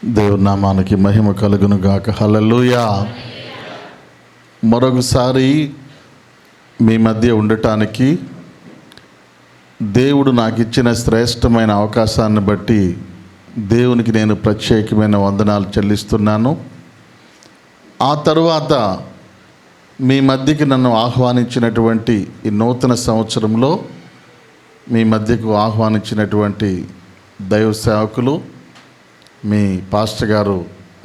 దేవుని నామానికి మహిమ కలుగును గాక. హల్లెలూయా. మరొకసారి మీ మధ్య ఉండటానికి దేవుడు నాకు ఇచ్చిన శ్రేష్టమైన అవకాశాన్ని బట్టి దేవునికి నేను ప్రత్యేకమైన వందనాలు చెల్లిస్తున్నాను. ఆ తరువాత మీ మధ్యకి నన్ను ఆహ్వానించినటువంటి ఈ నూతన సంవత్సరంలో మీ మధ్యకు ఆహ్వానించినటువంటి దైవ సేవకులు మీ పాస్టర్ గారు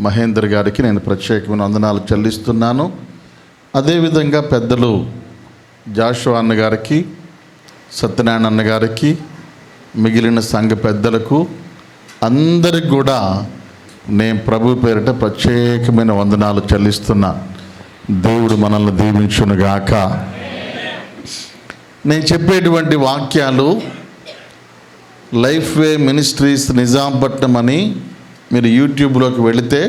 మహేందర్ గారికి నేను ప్రత్యేకమైన వందనాలు చెల్లిస్తున్నాను. అదేవిధంగా పెద్దలు జాషువా అన్న గారికి, సత్యనారాయణ అన్న గారికి, మిగిలిన సంఘ పెద్దలకు అందరికి కూడా నేను ప్రభు పేరిట ప్రత్యేకమైన వందనాలు చెల్లిస్తున్నాను. దేవుడు మనల్ని దీవించునుగాక. నేను చెప్పేటువంటి వాక్యాలు లైఫ్ వే మినిస్ట్రీస్ నిజాంపట్నం అని మీరు యూట్యూబ్లోకి వెళితే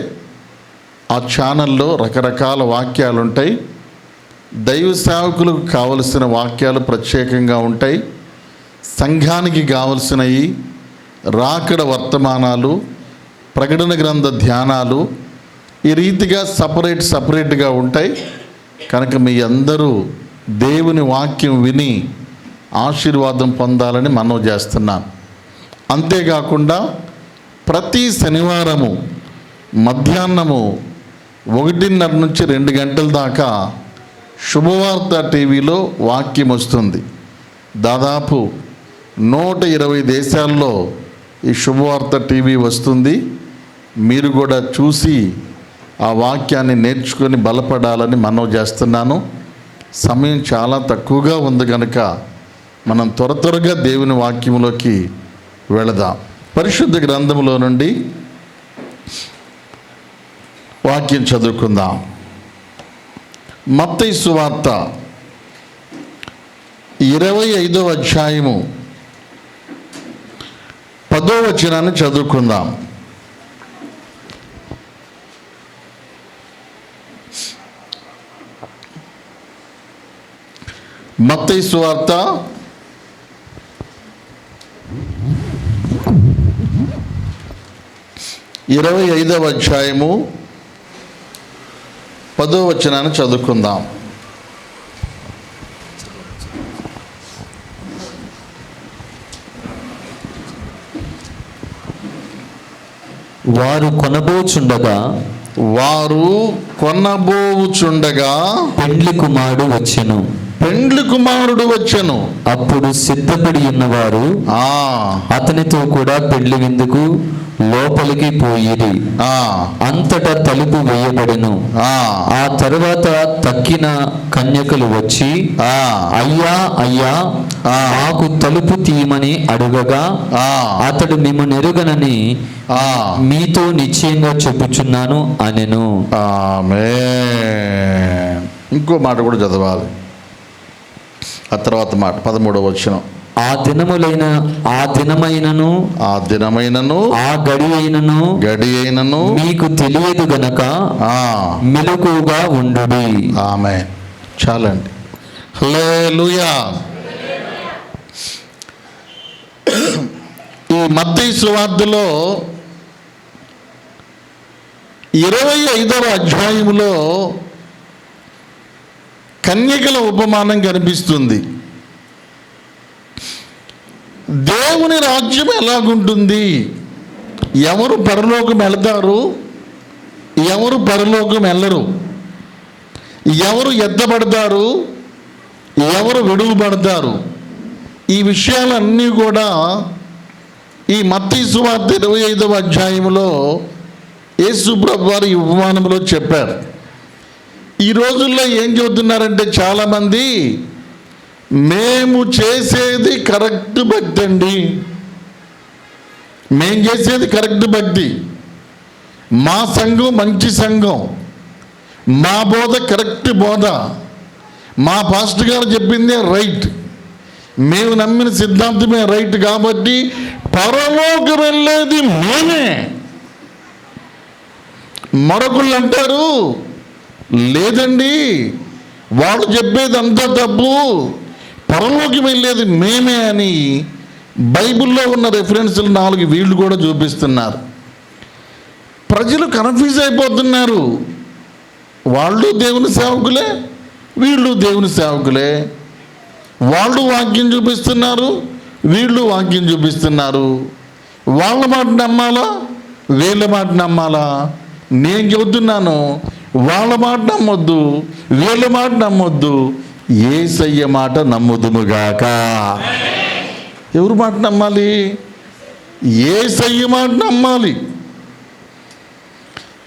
ఆ ఛానల్లో రకరకాల వాక్యాలు ఉంటాయి. దైవ సేవకులకు కావలసిన వాక్యాలు ప్రత్యేకంగా ఉంటాయి. సంఘానికి కావలసినవి, రాకడ వర్తమానాలు, ప్రకటన గ్రంథ ధ్యానాలు ఈ రీతిగా సపరేట్గా ఉంటాయి. కనుక మీ అందరూ దేవుని వాక్యం విని ఆశీర్వాదం పొందాలని మనవి చేస్తున్నాను. అంతేకాకుండా ప్రతి శనివారము మధ్యాహ్నము 1:30 నుంచి 2 గంటల దాకా శుభవార్త టీవీలో వాక్యం వస్తుంది. దాదాపు 120 దేశాల్లో ఈ శుభవార్త టీవీ వస్తుంది. మీరు కూడా చూసి ఆ వాక్యాన్ని నేర్చుకొని బలపడాలని మనవి చేస్తున్నాను. సమయం చాలా తక్కువగా ఉంది కనుక మనం త్వరగా దేవుని వాక్యంలోకి వెళదాం. పరిశుద్ధ గ్రంథంలో నుండి వాక్యం చదువుకుందాం. మత్తయి సువార్త 25వ అధ్యాయము 10వ వచనాన్ని చదువుకుందాం. మత్తయి సువార్త 25వ అధ్యాయము 10వ వచనాన్ని చదువుకుందాం. వారు కొనబోచుండగా పెండ్లి కుమారుడు వచ్చెను. అప్పుడు సిద్ధపడి ఉన్నవారు అతనితో కూడా పెండ్లి విందుకు లోపలికి పోయిరి. అంతటా తలుపు వేయబడెను. ఆ తరువాత తక్కిన కన్యకలు వచ్చి అయ్యా అయ్యా మాకు తలుపు తీయమని అడుగగా అతడు మిమ్మల్ని ఎరుగనని మీతో నిశ్చయంగా చెప్పుచున్నాను అనెను. ఇంకో మాట కూడా చదవాలి. ఆ తర్వాత మాట 13వ వచనం. ఆ దినమైనను ఆ గడి అయినను మీకు తెలియదు గనక మెలకువగా ఉండుడి. ఆమేన్. చాలండి. హల్లెలూయా. ఈ మత్తయి సువార్తలో 25వ అధ్యాయములో కన్యకల ఉపమానం కనిపిస్తుంది. దేవుని రాజ్యం ఎలాగుంటుంది, ఎవరు పరలోకం వెళతారు, ఎవరు పరలోకం వెళ్ళరు, ఎవరు ఎత్తబడతారు, ఎవరు విడువబడతారు, ఈ విషయాలన్నీ కూడా ఈ మత్తయి సువార్త 25వ అధ్యాయంలో యేసు ప్రభువు వారు ఈ ఉపమానంలో చెప్పారు. ఈ రోజుల్లో ఏం చెబుతున్నారంటే చాలామంది, మేము చేసేది కరెక్ట్ భక్తి అండి, మేము చేసేది కరెక్ట్ భక్తి, మా సంఘం మంచి సంఘం, మా బోధ కరెక్ట్ బోధ, మా పాస్టర్ గారు చెప్పిందే రైట్, మేము నమ్మిన సిద్ధాంతమే రైట్, కాబట్టి పరలోకి వెళ్ళేది మేమే. మరొకళ్ళు అంటారు లేదండి వాళ్ళు చెప్పేది అంతా తప్పు, పరలోకి వెళ్ళేది మేమే అని బైబిల్లో ఉన్న రెఫరెన్సులు 4 వీళ్ళు కూడా చూపిస్తున్నారు. ప్రజలు కన్ఫ్యూజ్ అయిపోతున్నారు. వాళ్ళు దేవుని సేవకులే, వీళ్ళు దేవుని సేవకులే. వాళ్ళు వాక్యం చూపిస్తున్నారు, వీళ్ళు వాక్యం చూపిస్తున్నారు. వాళ్ళ మాట నమ్మాలా, వీళ్ళ మాట నమ్మాలా? నేను చెబుతున్నాను, వాళ్ళ మాట నమ్మొద్దు, వీళ్ళ మాట నమ్మొద్దు, యేసయ్య మాట నమ్ముదుముగాక. ఎవరి మాట నమ్మాలి? యేసయ్య మాట నమ్మాలి.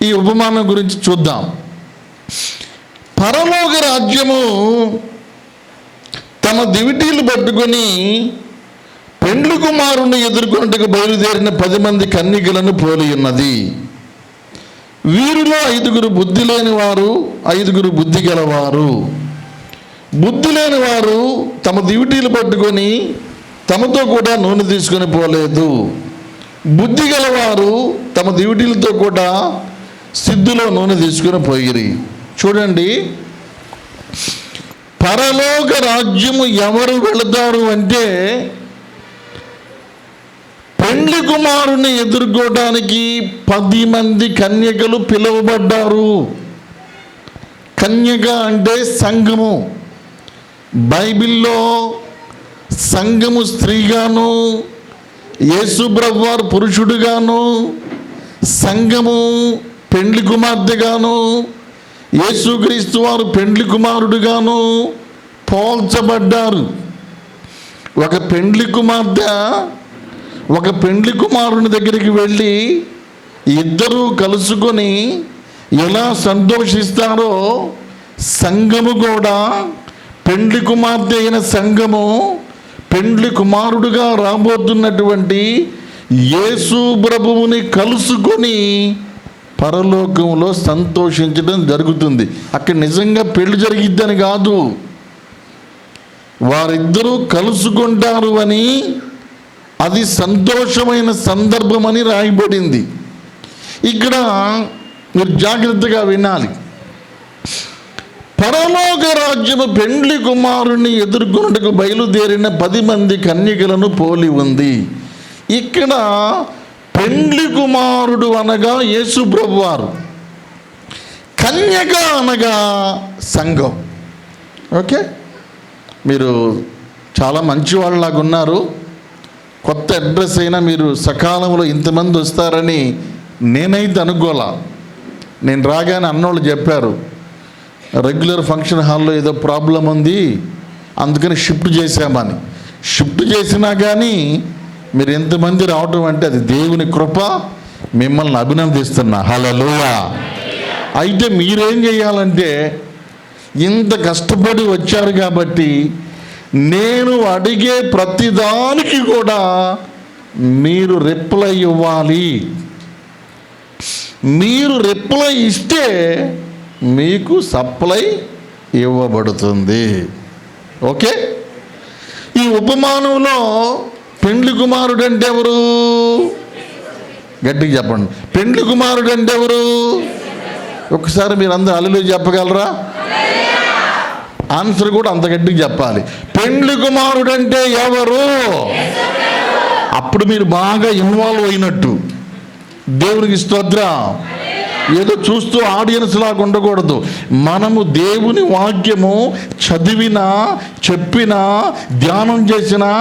ఈ ఉపమానం గురించి చూద్దాం. పరలోక రాజ్యము తమ దివిటీలు పట్టుకొని పెండ్లి కుమారుని ఎదుర్కొన్నట్టుకు బయలుదేరిన 10 మంది కన్యకలను పోలి ఉన్నది. వీరిలో 5 బుద్ధి లేని వారు, 5 బుద్ధి గలవారు. బుద్ధి లేని వారు తమ దివిటీలు పట్టుకొని తమతో కూడా నూనె తీసుకొని పోలేదు. బుద్ధి గలవారు తమ దివిటీలతో కూడా సిద్ధులో నూనె తీసుకొని పోయిరి. చూడండి, పరలోక రాజ్యము ఎవరు వెళతారు అంటే, పెండ్లి కుమారుని ఎదుర్కోవడానికి 10 మంది కన్యకలు పిలువబడ్డారు. కన్యక అంటే సంఘము. బైబిల్లో సంఘము స్త్రీగాను, యేసుప్రభు వారు పురుషుడుగాను, సంఘము పెండ్లి కుమార్తెగాను, యేసుక్రీస్తు వారు పెండ్లి కుమారుడుగాను పోల్చబడ్డారు. ఒక పెండ్లి కుమార్తె ఒక పెండ్లి కుమారుని దగ్గరికి వెళ్ళి ఇద్దరూ కలుసుకొని ఎలా సంతోషిస్తారో, సంఘము కూడా, పెండ్లి కుమార్తె అయిన సంఘము పెండ్లి కుమారుడుగా రాబోతున్నటువంటి యేసు ప్రభువుని కలుసుకొని పరలోకంలో సంతోషించడం జరుగుతుంది. అక్కడ నిజంగా పెళ్లి జరిగిద్దని కాదు, వారిద్దరూ కలుసుకుంటారు అని, అది సంతోషమైన సందర్భం అని రాయబడింది. ఇక్కడ మీరు జాగ్రత్తగా వినాలి. పరలోక రాజ్యము పెండ్లి కుమారుని ఎదుర్కొన్నట్టుకు బయలుదేరిన 10 మంది కన్యకలను పోలి ఉంది. ఇక్కడ పెండ్లి కుమారుడు అనగా యేసు ప్రభువారు, కన్యక అనగా సంఘం. ఓకే, మీరు చాలా మంచి వాళ్ళలాగా ఉన్నారు. కొత్త అడ్రస్ అయినా మీరు సకాలంలో ఇంతమంది వస్తారని నేనైతే అనుకోలా. నేను రాగానే అన్నోళ్ళు చెప్పారు, రెగ్యులర్ ఫంక్షన్ హాల్లో ఏదో ప్రాబ్లం ఉంది, అందుకని షిఫ్ట్ చేశామని. షిఫ్ట్ చేసినా కానీ మీరు ఎంతమంది రావటం అంటే అది దేవుని కృప. మిమ్మల్ని అభినందిస్తున్నా. హల్లెలూయా. అయితే మీరేం చేయాలంటే, ఇంత కష్టపడి వచ్చారు కాబట్టి నేను అడిగే ప్రతిదానికి కూడా మీరు రిప్లై ఇవ్వాలి. మీరు రిప్లై ఇస్తే మీకు సప్లై ఇవ్వబడుతుంది. ఓకే, ఈ ఉపమానంలో పెండ్లి కుమారుడు అంటే ఎవరు? గట్టిగా చెప్పండి. పెండ్లి కుమారుడు అంటే ఎవరు? ఒకసారి మీరు అందరూ హల్లెలూయా చెప్పగలరా? ఆన్సర్ కూడా అంత గట్టిగా చెప్పాలి. పెండ్లి కుమారుడు అంటే ఎవరు? అప్పుడు మీరు బాగా ఇన్వాల్వ్ అయినట్టు. దేవునికి స్తోత్రం. ఏదో చూస్తూ ఆడియన్స్ లాగా ఉండకూడదు. మనము దేవుని వాక్యము చదివినా, చెప్పినా, ధ్యానం చేసినా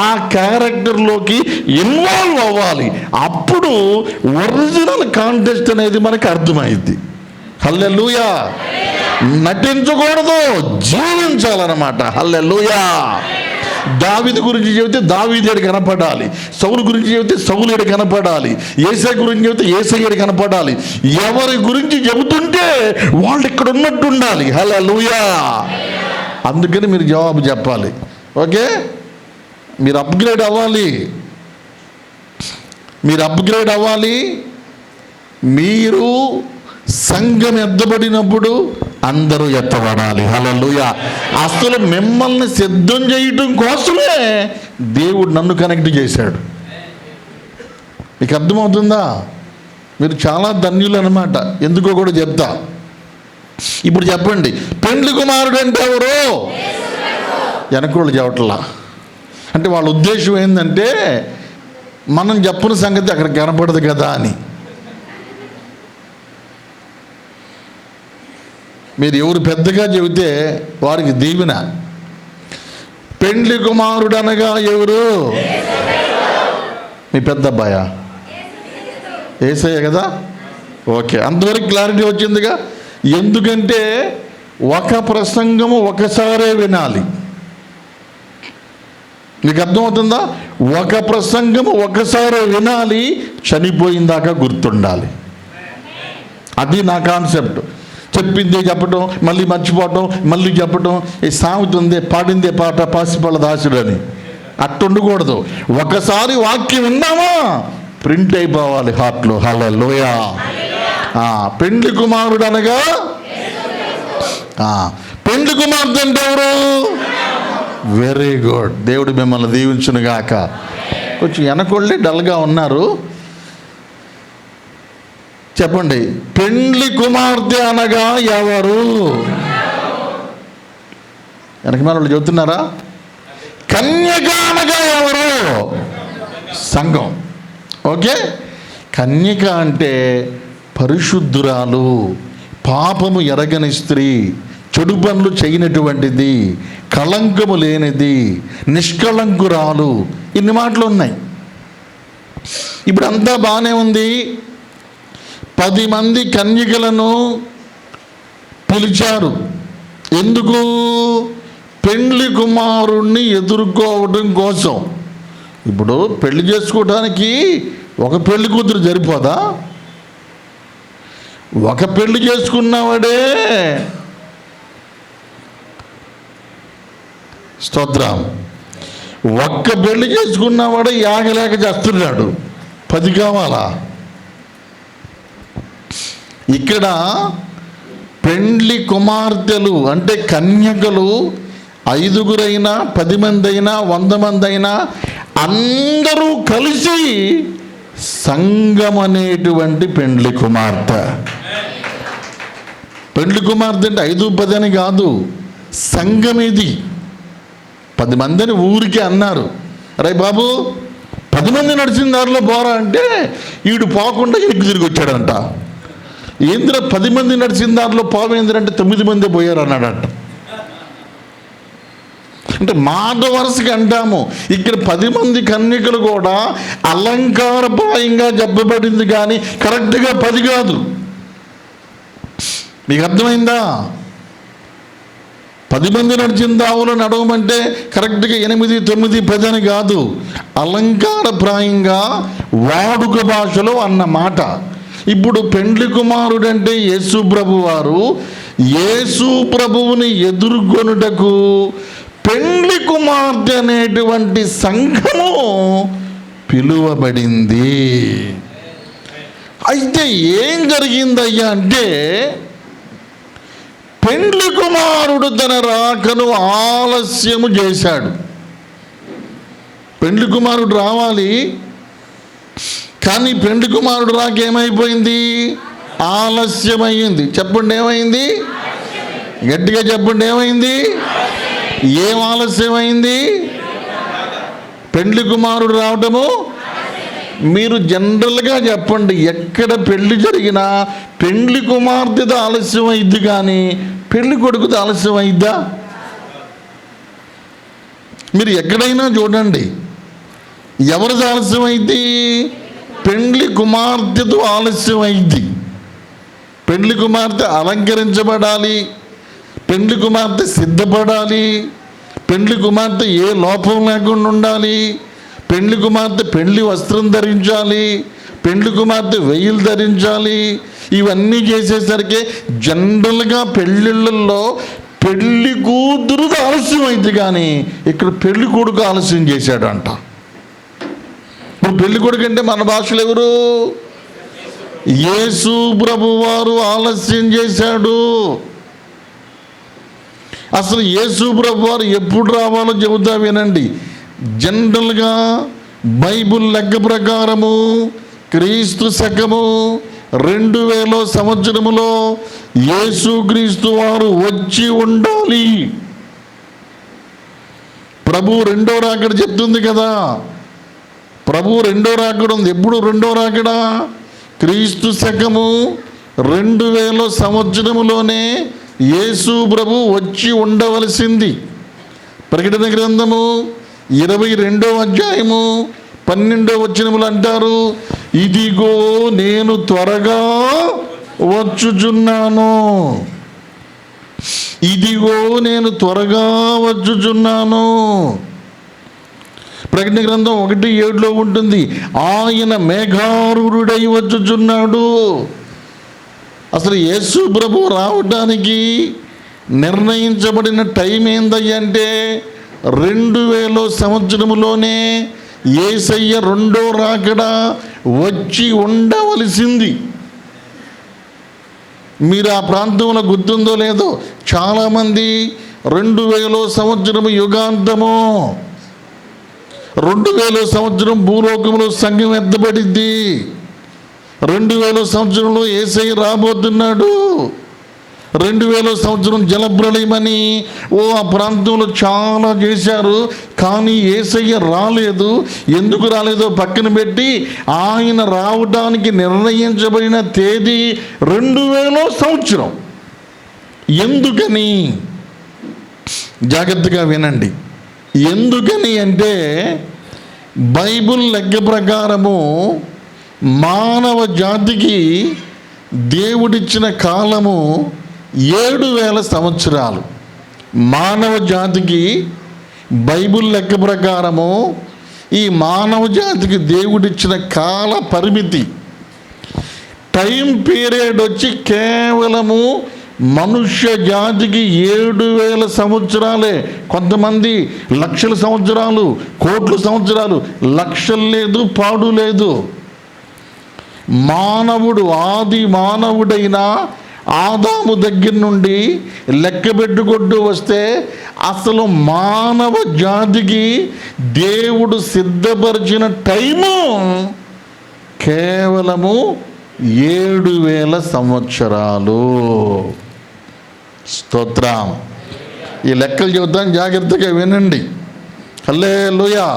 ఆ క్యారెక్టర్లోకి ఇన్వాల్వ్ అవ్వాలి. అప్పుడు ఒరిజినల్ కాంటెస్ట్ అనేది మనకు అర్థమైంది. హల్లెలూయా. నటించకూడదు, జీవించాలన్నమాట. హల్లెలూయా. దావీదు గురించి చెబితే దావీదేడు కనపడాలి, సౌలు గురించి చెబితే సౌలేడు కనపడాలి, యేసయ్య గురించి చెబితే యేసయ్యేడు కనపడాలి. ఎవరి గురించి చెబుతుంటే వాళ్ళు ఇక్కడ ఉన్నట్టు ఉండాలి. హల్లెలూయా. అందుకని మీరు జవాబు చెప్పాలి. ఓకే, మీరు అప్గ్రేడ్ అవ్వాలి. మీరు అప్గ్రేడ్ అవ్వాలి. మీరు సంఘం ఎత్తబడినప్పుడు అందరూ ఎత్తబడాలి. హల్లెలూయా. అసలు మిమ్మల్ని సిద్ధం చేయటం కోసమే దేవుడు నన్ను కనెక్ట్ చేశాడు. మీకు అర్థమవుతుందా? మీరు చాలా ధన్యులు అన్నమాట. ఎందుకో కూడా చెప్తా. ఇప్పుడు చెప్పండి, పెండ్లి కుమారుడు అంటే ఎవరు? వెనకోళ్ళు చెప్పట్లా. అంటే వాళ్ళ ఉద్దేశం ఏంటంటే, మనం చెప్పిన సంగతి అక్కడ కనపడదు కదా అని. మీరు ఎవరు పెద్దగా చెబితే వారికి దీవెన. పెండ్లి కుమారుడు అనగా ఎవరు? మీ పెద్ద అబ్బాయా? యేసయ్య కదా. ఓకే, అంతవరకు క్లారిటీ వచ్చిందిగా. ఎందుకంటే ఒక ప్రసంగము ఒకసారే వినాలి. మీకు అర్థమవుతుందా? ఒక ప్రసంగము ఒకసారి వినాలి, చనిపోయిందాకా గుర్తుండాలి. అది నా కాన్సెప్ట్. చెప్పిందే చెప్పటం, మళ్ళీ మర్చిపోవటం, మళ్ళీ చెప్పటం. ఈ సాగుతుంది పాడిందే పాట పాసిపళ్ళ దాసుడు అని అట్టుండకూడదు. ఒకసారి వాక్యం విన్నామా ప్రింట్ అయిపోవాలి హార్ట్లో. హల్లెలూయా. పెండ్లి కుమారుడు అనగా పెండ్లి కుమార్తె అంటే ఎవరు? Very good. దేవుడు మిమ్మల్ని దీవించును గాక. కొంచెం వెనకొళ్ళి డల్గా ఉన్నారు. చెప్పండి, పెండ్లి కుమార్తె అనగా ఎవరు? వెనక వాళ్ళు చెబుతున్నారా? కన్యక అనగా ఎవరు? సంఘం. ఓకే, కన్యక అంటే పరిశుద్ధురాలు, పాపము ఎరగని స్త్రీ, చెడు పనులు చేయనటువంటిది, కళంకము లేనిది, నిష్కళంకురాలు. ఇన్ని మాటలు ఉన్నాయి. ఇప్పుడు అంతా బాగానే ఉంది. 10 మంది కన్యకలను పిలిచారు. ఎందుకు? పెండ్లి కుమారుణ్ణి ఎదుర్కోవడం కోసం. ఇప్పుడు పెళ్లి చేసుకోవడానికి ఒక పెళ్లి కూతురు సరిపోదా? ఒక పెళ్లి చేసుకున్నవాడే స్తోత్రం. ఒక్క పెళ్లి చేసుకున్నవాడే యాగలేక చేస్తున్నాడు. 10 కావాలా? ఇక్కడ పెండ్లి కుమార్తెలు అంటే కన్యకలు 5గురైనా 10 మంది అయినా 100 మంది అయినా అందరూ కలిసి సంఘం అనేటువంటి పెండ్లి కుమార్తె. పెండ్లి కుమార్తె అంటే 5, 10 అని కాదు, సంఘం. ఇది 10 మందిని ఊరికే అన్నారు. అరే బాబు 10 మంది నడిచిన దారిలో పోరా అంటే వీడు పోకుండా ఇంటికి తిరిగి వచ్చాడంట. ఏంద్ర 10 మంది నడిచిన దారిలో పోవేంద్రంటే 9 మంది పోయారు అన్నాడంట. అంటే మాట వరుసకి అంటాము. ఇక్కడ 10 మంది కన్యకలు కూడా అలంకారప్రాయంగా చెప్పబడింది, కానీ కరెక్ట్గా 10 కాదు. మీకు అర్థమైందా? 10 మంది నడిచిన దావులో నడవమంటే కరెక్ట్గా 8, 9, 10 అని కాదు. అలంకారప్రాయంగా వాడుక భాషలో అన్న మాట. ఇప్పుడు పెండ్లి కుమారుడు అంటే యేసు ప్రభు వారు. యేసు ప్రభువుని ఎదుర్కొనుటకు పెండ్లి కుమార్తె అనేటువంటి సంఘము పిలువబడింది. అయితే ఏం జరిగిందయ్యా అంటే, పెండ్లి కుమారుడు తన రాకను ఆలస్యము చేశాడు. పెండ్లి కుమారుడు రావాలి, కానీ పెండ్లి కుమారుడు రాక ఏమైపోయింది? ఆలస్యమైంది. చెప్పండి ఏమైంది? గట్టిగా చెప్పండి ఏమైంది? ఏం ఆలస్యమైంది? పెండ్లి కుమారుడు రావటము. మీరు జనరల్గా చెప్పండి, ఎక్కడ పెళ్లి జరిగినా పెండ్లి కుమార్తెతో ఆలస్యం అయింది, కానీ పెళ్లి కొడుకుతో ఆలస్యం అయిద్దా? మీరు ఎక్కడైనా చూడండి, ఎవరిది ఆలస్యం అయింది? పెండ్లి కుమార్తెతో ఆలస్యం అయింది. పెండ్లి కుమార్తె అలంకరించబడాలి, పెండ్లి కుమార్తె సిద్ధపడాలి, పెండ్లి కుమార్తె ఏ లోపం లేకుండా ఉండాలి, పెండ్లి కుమార్తె పెండ్లి వస్త్రం ధరించాలి, పెండ్లి కుమార్తె వెయ్యిలు ధరించాలి. ఇవన్నీ చేసేసరికి జనరల్గా పెళ్ళిళ్ళల్లో పెళ్లి కూతురు ఆలస్యం అయింది, కానీ ఇక్కడ పెళ్లి కొడుకు ఆలస్యం చేశాడు అంట. ఇప్పుడు పెళ్లి కొడుకు అంటే మన భాషలో ఎవరు? యేసు ప్రభు వారు ఆలస్యం చేశాడు. అసలు యేసు ప్రభు వారు ఎప్పుడు రావాలో చెబుతా వినండి. జనరల్గా బైబుల్ లెక్క ప్రకారము క్రీస్తు శకము 2000 సంవత్సరములో యేసుక్రీస్తు వారు వచ్చి ఉండాలి. ప్రభు రెండో రాకడ చెప్తుంది కదా. ప్రభు రెండో రాకడ ఉంది. ఎప్పుడు రెండో రాకడ? క్రీస్తు శకము 2000 సంవత్సరములోనే యేసు ప్రభు వచ్చి ఉండవలసింది. ప్రకటన గ్రంథము 22వ అధ్యాయము 12వ వచనములు అంటారు, ఇదిగో నేను త్వరగా వచ్చుచున్నాను, ఇదిగో నేను త్వరగా వచ్చుచున్నాను. ప్రకటన గ్రంథం 1:7లో ఉంటుంది, ఆయన మేఘారూఢుడై వచ్చుచున్నాడు. అసలు యేసు ప్రభు రావడానికి నిర్ణయించబడిన టైం ఏందంటే 2000 సంవత్సరములోనే యేసయ్య రెండో రాకడ వచ్చి ఉండవలసింది. మీరు ఆ ప్రాంతంలో గుర్తుందో లేదో, చాలామంది 2000 సంవత్సరము యుగాంతము, 2000 సంవత్సరం భూలోకంలో సంఘం ఎత్తబడిద్ది, 2000 సంవత్సరంలో యేసయ్య రాబోతున్నాడు, 2000 సంవత్సరం జలప్రళయమని ఆ ప్రాంతంలో చాలా చేశారు. కానీ యేసయ్య రాలేదు. ఎందుకు రాలేదో పక్కన పెట్టి, ఆయన రావడానికి నిర్ణయించబడిన తేదీ 2000 సంవత్సరం. ఎందుకని? జాగ్రత్తగా వినండి. ఎందుకని అంటే బైబిల్ లెక్క ప్రకారము మానవ జాతికి దేవుడిచ్చిన కాలము 7000 సంవత్సరాలు. మానవ జాతికి బైబిల్ లెక్క ప్రకారము ఈ మానవ జాతికి దేవుడిచ్చిన కాల పరిమితి, టైం పీరియడ్ వచ్చి కేవలము మనుష్య జాతికి 7000 సంవత్సరాలే. కొంతమంది లక్షల సంవత్సరాలు, కోట్ల సంవత్సరాలు, లక్షలు లేదు, పాడు లేదు. మానవుడు ఆది మానవుడైన ఆదాము దగ్గర నుండి లెక్క పెట్టుకుంటూ వస్తే అసలు మానవ జాతికి దేవుడు సిద్ధపరిచిన టైము కేవలము 7000 సంవత్సరాలు. స్తోత్రం. ఈ లెక్కలు చెబుతాం, జాగ్రత్తగా వినండి. హల్లెలూయా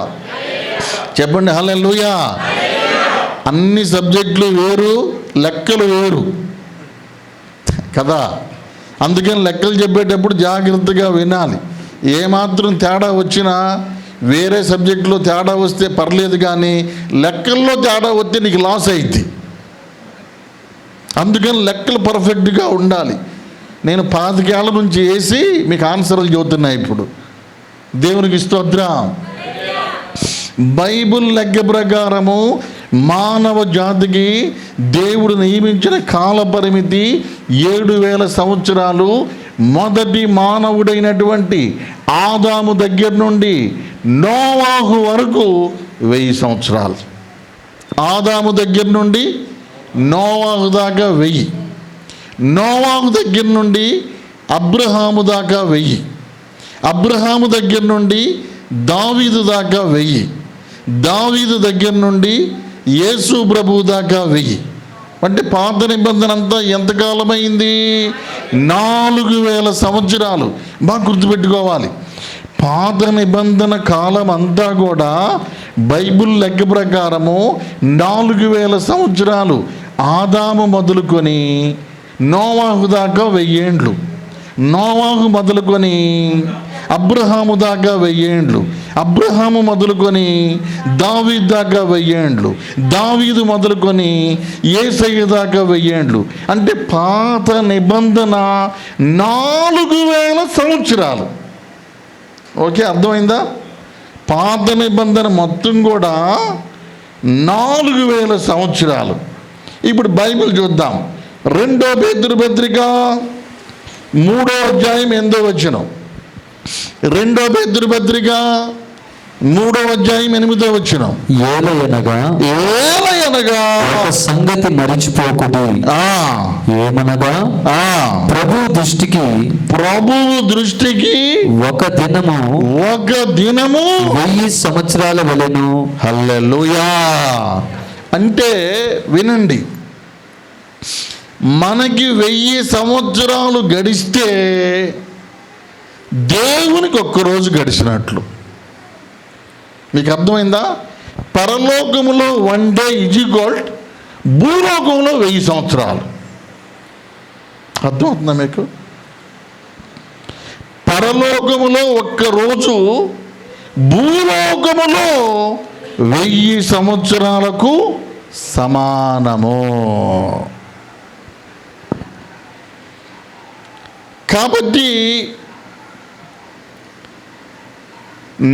చెప్పండి. హల్లెలూయా. అన్ని సబ్జెక్టులు వేరు, లెక్కలు వేరు కదా. అందుకని లెక్కలు చెప్పేటప్పుడు జాగ్రత్తగా వినాలి. ఏమాత్రం తేడా వచ్చినా, వేరే సబ్జెక్టులో తేడా వస్తే పర్లేదు, కానీ లెక్కల్లో తేడా వస్తే నీకు లాస్ అయింది. అందుకని లెక్కలు పర్ఫెక్ట్గా ఉండాలి. నేను 25 ఏళ్ల నుంచి వేసి మీకు ఆన్సర్లు చెబుతున్నా ఇప్పుడు. దేవునికి స్తోత్రం. బైబిల్ లెక్క ప్రకారము మానవ జాతికి దేవుడు నియమించిన కాల పరిమితి 7000 సంవత్సరాలు. మొదటి మానవుడైనటువంటి ఆదాము దగ్గర నుండి నోవాహు వరకు 1000 సంవత్సరాలు. ఆదాము దగ్గర నుండి నోవాహు దాకా 1000, నోవాహు దగ్గర నుండి అబ్రహాము దాకా 1000, అబ్రహాము దగ్గర నుండి దావీదు దాకా 1000, దావీదు దగ్గర నుండి యేసు ప్రభు దాకా 1000. అంటే పాత నిబంధన అంతా ఎంతకాలమైంది? 4000 సంవత్సరాలు. బాగా గుర్తుపెట్టుకోవాలి. పాత నిబంధన కాలం అంతా కూడా బైబిల్ లెక్క ప్రకారము 4000 సంవత్సరాలు. ఆదాము మొదలుకొని నోవాహు దాకా 1000 ఏండ్లు, నోవాహు మొదలుకొని అబ్రహాము దాకా 1000 ఏండ్లు, అబ్రహాము మొదలుకొని దావీదు దాకా 1000 ఏండ్లు, దావీదు మొదలుకొని యేసయ్య దాకా 1000 ఏండ్లు. అంటే పాత నిబంధన 4000 సంవత్సరాలు. ఓకే, అర్థమైందా? పాత నిబంధన మొత్తం కూడా 4000 సంవత్సరాలు. ఇప్పుడు బైబిల్ చూద్దాం. 2 పేతురు పత్రిక 3వ అధ్యాయం 8వ వచనం. 2 పేతురు పత్రిక 3వ అధ్యాయం 8వ వచనం. ఏలయనగా ఒక సంగతి మరిచిపోకుడి. ఏమనగా ప్రభువు దృష్టికి ఒక దినము 1000 సంవత్సరాల వలెను. హల్లెలూయా. అంటే వినండి, మనకి 1000 సంవత్సరాలు గడిస్తే దేవునికి ఒక్కరోజు గడిచినట్లు. మీకు అర్థమైందా? పరలోకములో 1 డే ఈజ్ ఈక్వల్ భూలోకంలో 1000 సంవత్సరాలు. అర్థమవుతుందా మీకు? పరలోకములో ఒక్కరోజు భూలోకములో 1000 సంవత్సరాలకు సమానము. కాబట్టి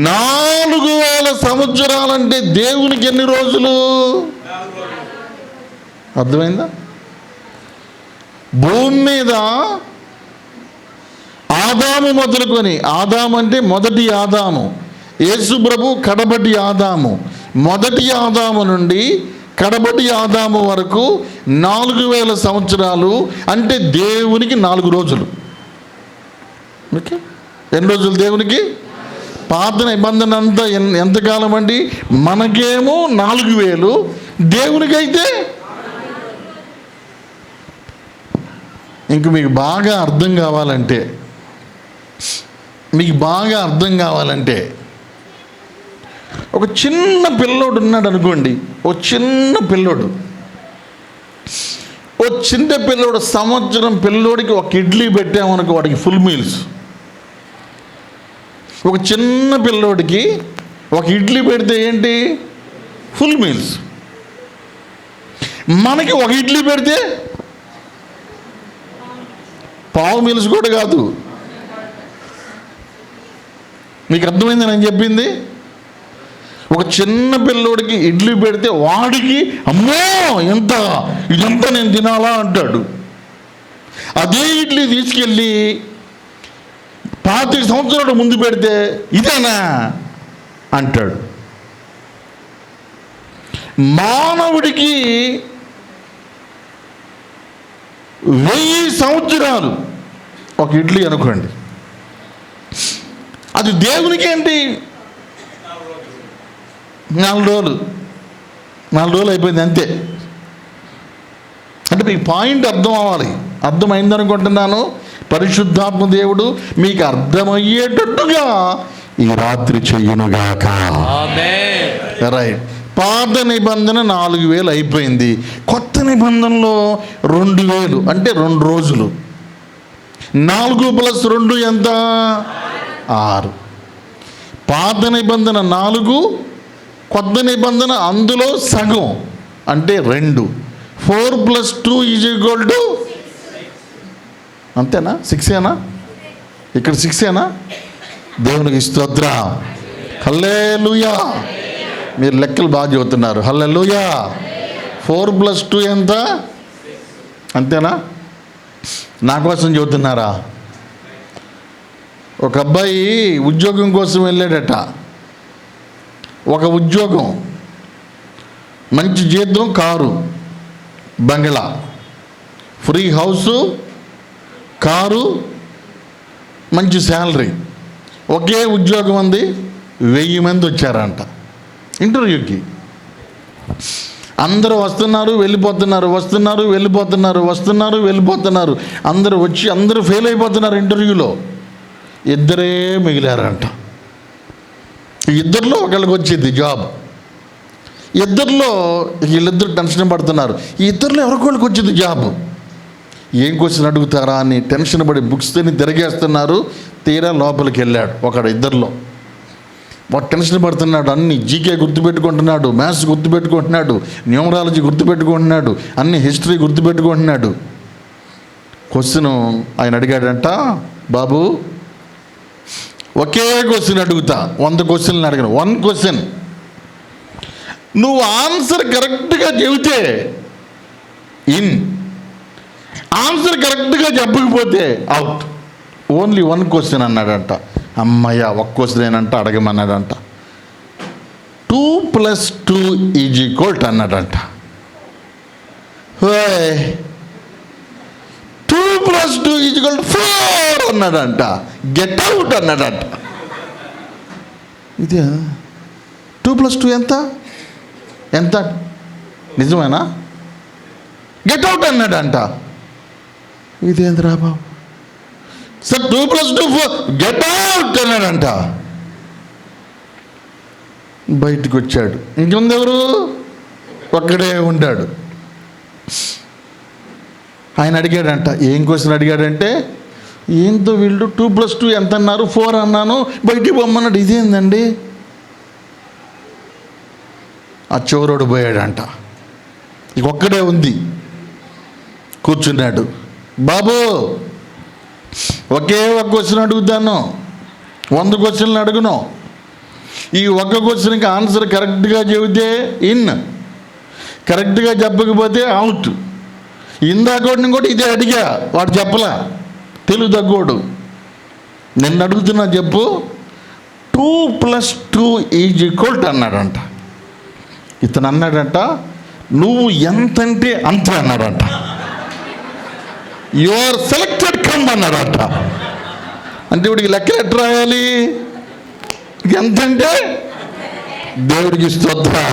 4000 సంవత్సరాలంటే దేవునికి ఎన్ని రోజులు? అర్థమైందా? భూమి మీద ఆదాము మొదలుకొని, ఆదాము అంటే మొదటి ఆదాము, యేసు ప్రభు కడబటి ఆదాము, మొదటి ఆదాము నుండి కడబటి ఆదాము వరకు 4000 సంవత్సరాలు అంటే దేవునికి 4 రోజులు. ఓకే, ఎన్ని రోజులు దేవునికి? పాత నిబంధన అంతా ఎంతకాలం అండి? మనకేమో 4000, దేవునికైతే ఇంక మీకు బాగా అర్థం కావాలంటే ఒక చిన్న పిల్లోడు ఉన్నాడు అనుకోండి. ఓ చిన్న పిల్లోడు సంవత్సరం పిల్లోడికి ఒక ఇడ్లీ పెట్టామనుకో, వాడికి ఫుల్ మీల్స్. ఒక చిన్న పిల్లోడికి ఒక ఇడ్లీ పెడితే ఏంటి? Full meals. మనకి ఒక ఇడ్లీ పెడితే పావు మీల్స్ కూడా కాదు. మీకు అర్థమైంది నేను చెప్పింది? ఒక చిన్న పిల్లోడికి ఇడ్లీ పెడితే వాడికి అమ్మో ఇదంతా నేను తినాలా అంటాడు. అదే ఇడ్లీ తీసుకెళ్ళి 25 సంవత్సరాలు ముందు పెడితే ఇదేనా అంటాడు. మానవుడికి 1000 సంవత్సరాలు ఒక ఇడ్లీ అనుకోండి. అది దేవునికి ఏంటి? 4 రోజులు అయిపోయింది అంతే. అంటే మీకు పాయింట్ అర్థం అవ్వాలి. అర్థమైందనుకుంటున్నాను. పరిశుద్ధాత్మ దేవుడు మీకు అర్థమయ్యేటట్టుగా ఈ రాత్రి చెయ్యునుగాక. రైట్. పాత నిబంధన 4000 అయిపోయింది. కొత్త నిబంధనలో 2000 అంటే 2 రోజులు. 4 + 2 ఎంత? 6. పాత నిబంధన 4, కొత్త నిబంధన అందులో సగం అంటే 2. 4 + 2 = అంతేనా? 6ఏనా? ఇక్కడ 6ఏనా? దేవునికి స్తోత్రం. హల్లెలూయా. మీరు లెక్కలు బాగా చెబుతున్నారు. హల్లెలూయా. 4 + 2 ఎంత? అంతేనా? నా కోసం చెబుతున్నారా? ఒక అబ్బాయి ఉద్యోగం కోసం వెళ్ళాడట. ఒక ఉద్యోగం, మంచి జీతం, కారు, బంగ్లా, ఫ్రీ హౌసు, కారు, మంచి శాలరీ. ఒకే ఉద్యోగం ఉంది. 1000 మంది వచ్చారంట ఇంటర్వ్యూకి. అందరూ వస్తున్నారు వెళ్ళిపోతున్నారు. అందరూ వచ్చి అందరూ ఫెయిల్ అయిపోతున్నారు ఇంటర్వ్యూలో. 2 మిగిలారంట. ఇద్దరిలో ఒకళ్ళకి వచ్చింది జాబ్. వీళ్ళిద్దరు టెన్షన్ పడుతున్నారు. ఈ ఇద్దరిలో ఎవరికోళ్ళకి వచ్చింది జాబ్. ఏం క్వశ్చన్ అడుగుతారా అని టెన్షన్ పడి బుక్స్ తిని తిరిగేస్తున్నారు. తీరా లోపలికి వెళ్ళాడు ఒకడు. ఇద్దరిలో వాడు టెన్షన్ పడుతున్నాడు. అన్ని జీకే గుర్తుపెట్టుకుంటున్నాడు, మ్యాథ్స్ గుర్తుపెట్టుకుంటున్నాడు, న్యూమరాలజీ గుర్తుపెట్టుకుంటున్నాడు, అన్ని హిస్టరీ గుర్తుపెట్టుకుంటున్నాడు. క్వశ్చన్ ఆయన అడిగాడంట, బాబు ఒకే క్వశ్చన్ అడుగుతా, 100 క్వశ్చన్లు అడిగాను. 1 క్వశ్చన్ నువ్వు ఆన్సర్ కరెక్ట్గా చెబితే ఇన్, ఆన్సర్ కరెక్ట్గా చెప్పకపోతే అవుట్. ఓన్లీ 1 క్వశ్చన్ అన్నాడంట. అమ్మయ్య, 1 క్వశ్చన్ ఏనంట అడగమన్నాడంట. 2 + 2 = అన్నాడంట. 2 + 2 = 4 అన్నాడంట. గెట్ అవుట్ అన్నాడంట. ఇదే 2 + 2 ఎంత? నిజమేనా? గెట్ అవుట్ అన్నాడంట. ఇదేంద్రా బాబు? సార్ 2 + 2 4, గెట్ అవుట్ అన్నాడంట. బయటికి వచ్చాడు. ఇంకెవరు? ఒక్కడే ఉంటాడు. ఆయన అడిగాడంట. ఏం క్వశ్చన్ అడిగాడంటే ఏంతో వీళ్ళు 2+2 ఎంత అన్నారు, 4 అన్నాను, బయటికి పొమ్మన్నాడు. ఇదేందండి? ఆ చోరుడు పోయాడంట. ఇక ఒక్కడే ఉంది. కూర్చున్నాడు. బాబు, ఒకే ఒక క్వశ్చన్ అడుగుతాను, 100 క్వశ్చన్లు అడుగును. ఈ ఒక్క క్వశ్చన్కి ఆన్సర్ కరెక్ట్గా చెబితే ఇన్, కరెక్ట్గా చెప్పకపోతే అవుట్. ఇందాకోటిని కూడా ఇదే అడిగా, వాడు చెప్పలా, తెలుగు తగ్గోడు. నిన్ను అడుగుతున్నా, చెప్పు. 2+2 = అన్నాడంట. ఇతను అన్నాడంట, నువ్వు ఎంతంటే అంతే అన్నాడంట. యు ఆర్ సెలెక్టెడ్ కమ్ అన్నాడంట. అంటే ఇప్పుడు లెక్కలు ఎట్లా రాయాలి? ఎంతంటే దేవుడికి స్తోత్రం.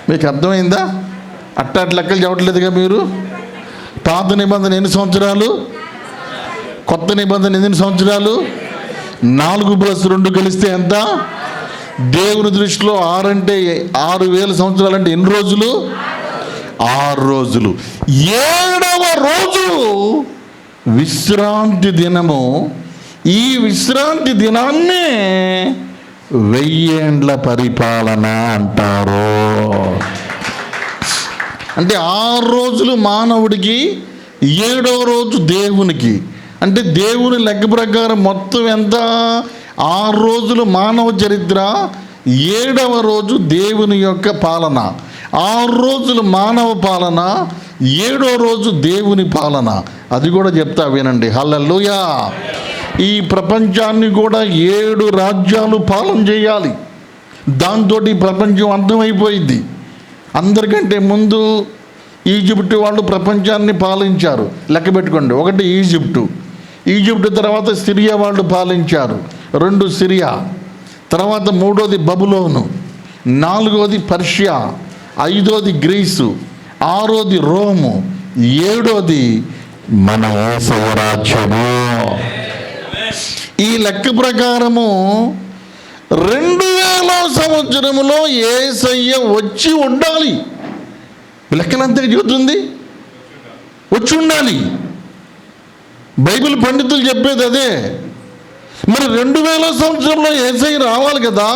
మీకు అర్థమైందా? అట్ట లెక్కలు చెప్పట్లేదుగా మీరు. పాత నిబంధన ఎన్ని సంవత్సరాలు, కొత్త నిబంధన ఎన్ని సంవత్సరాలు? 4+2 కలిస్తే ఎంత? దేవుని దృష్టిలో 6 అంటే 6000 సంవత్సరాలు. అంటే ఎన్ని రోజులు? 6 రోజులు. 7వ రోజు విశ్రాంతి దినము. ఈ విశ్రాంతి దినాన్నే 1000 ఏండ్ల పరిపాలన అంటారు. అంటే 6 రోజులు మానవుడికి, 7వ రోజు దేవునికి. అంటే దేవుని లెక్క ప్రకారం మొత్తం ఎంత? 6 రోజులు మానవ చరిత్ర, 7వ రోజు దేవుని యొక్క పాలన. 6 రోజులు మానవ పాలన, 7వ రోజు దేవుని పాలన. అది కూడా చెప్తా వినండి. హల్లెలూయా. ఈ ప్రపంచాన్ని కూడా 7 రాజ్యాలు పాలన చేయాలి. దాంతో ప్రపంచం అర్థమైపోయింది. అందరికంటే ముందు ఈజిప్టు వాళ్ళు ప్రపంచాన్ని పాలించారు. లెక్క పెట్టుకోండి. 1 ఈజిప్టు తర్వాత సిరియా వాళ్ళు పాలించారు. 2 సిరియా, తర్వాత 3వది బబులోను, 4వది పర్షియా, 5వది గ్రీసు, 6వది రోము, 7వది మన యేసయ్య రాజ్యము. ఈ లెక్క ప్రకారము 2000 సంవత్సరములో యేసయ్య వచ్చి ఉండాలి. లెక్కలంతా చెబుతుంది, వచ్చి ఉండాలి. బైబిల్ పండితులు చెప్పేది అదే. మరి 2000 సంవత్సరంలో యేసయ్య రావాలి కదా.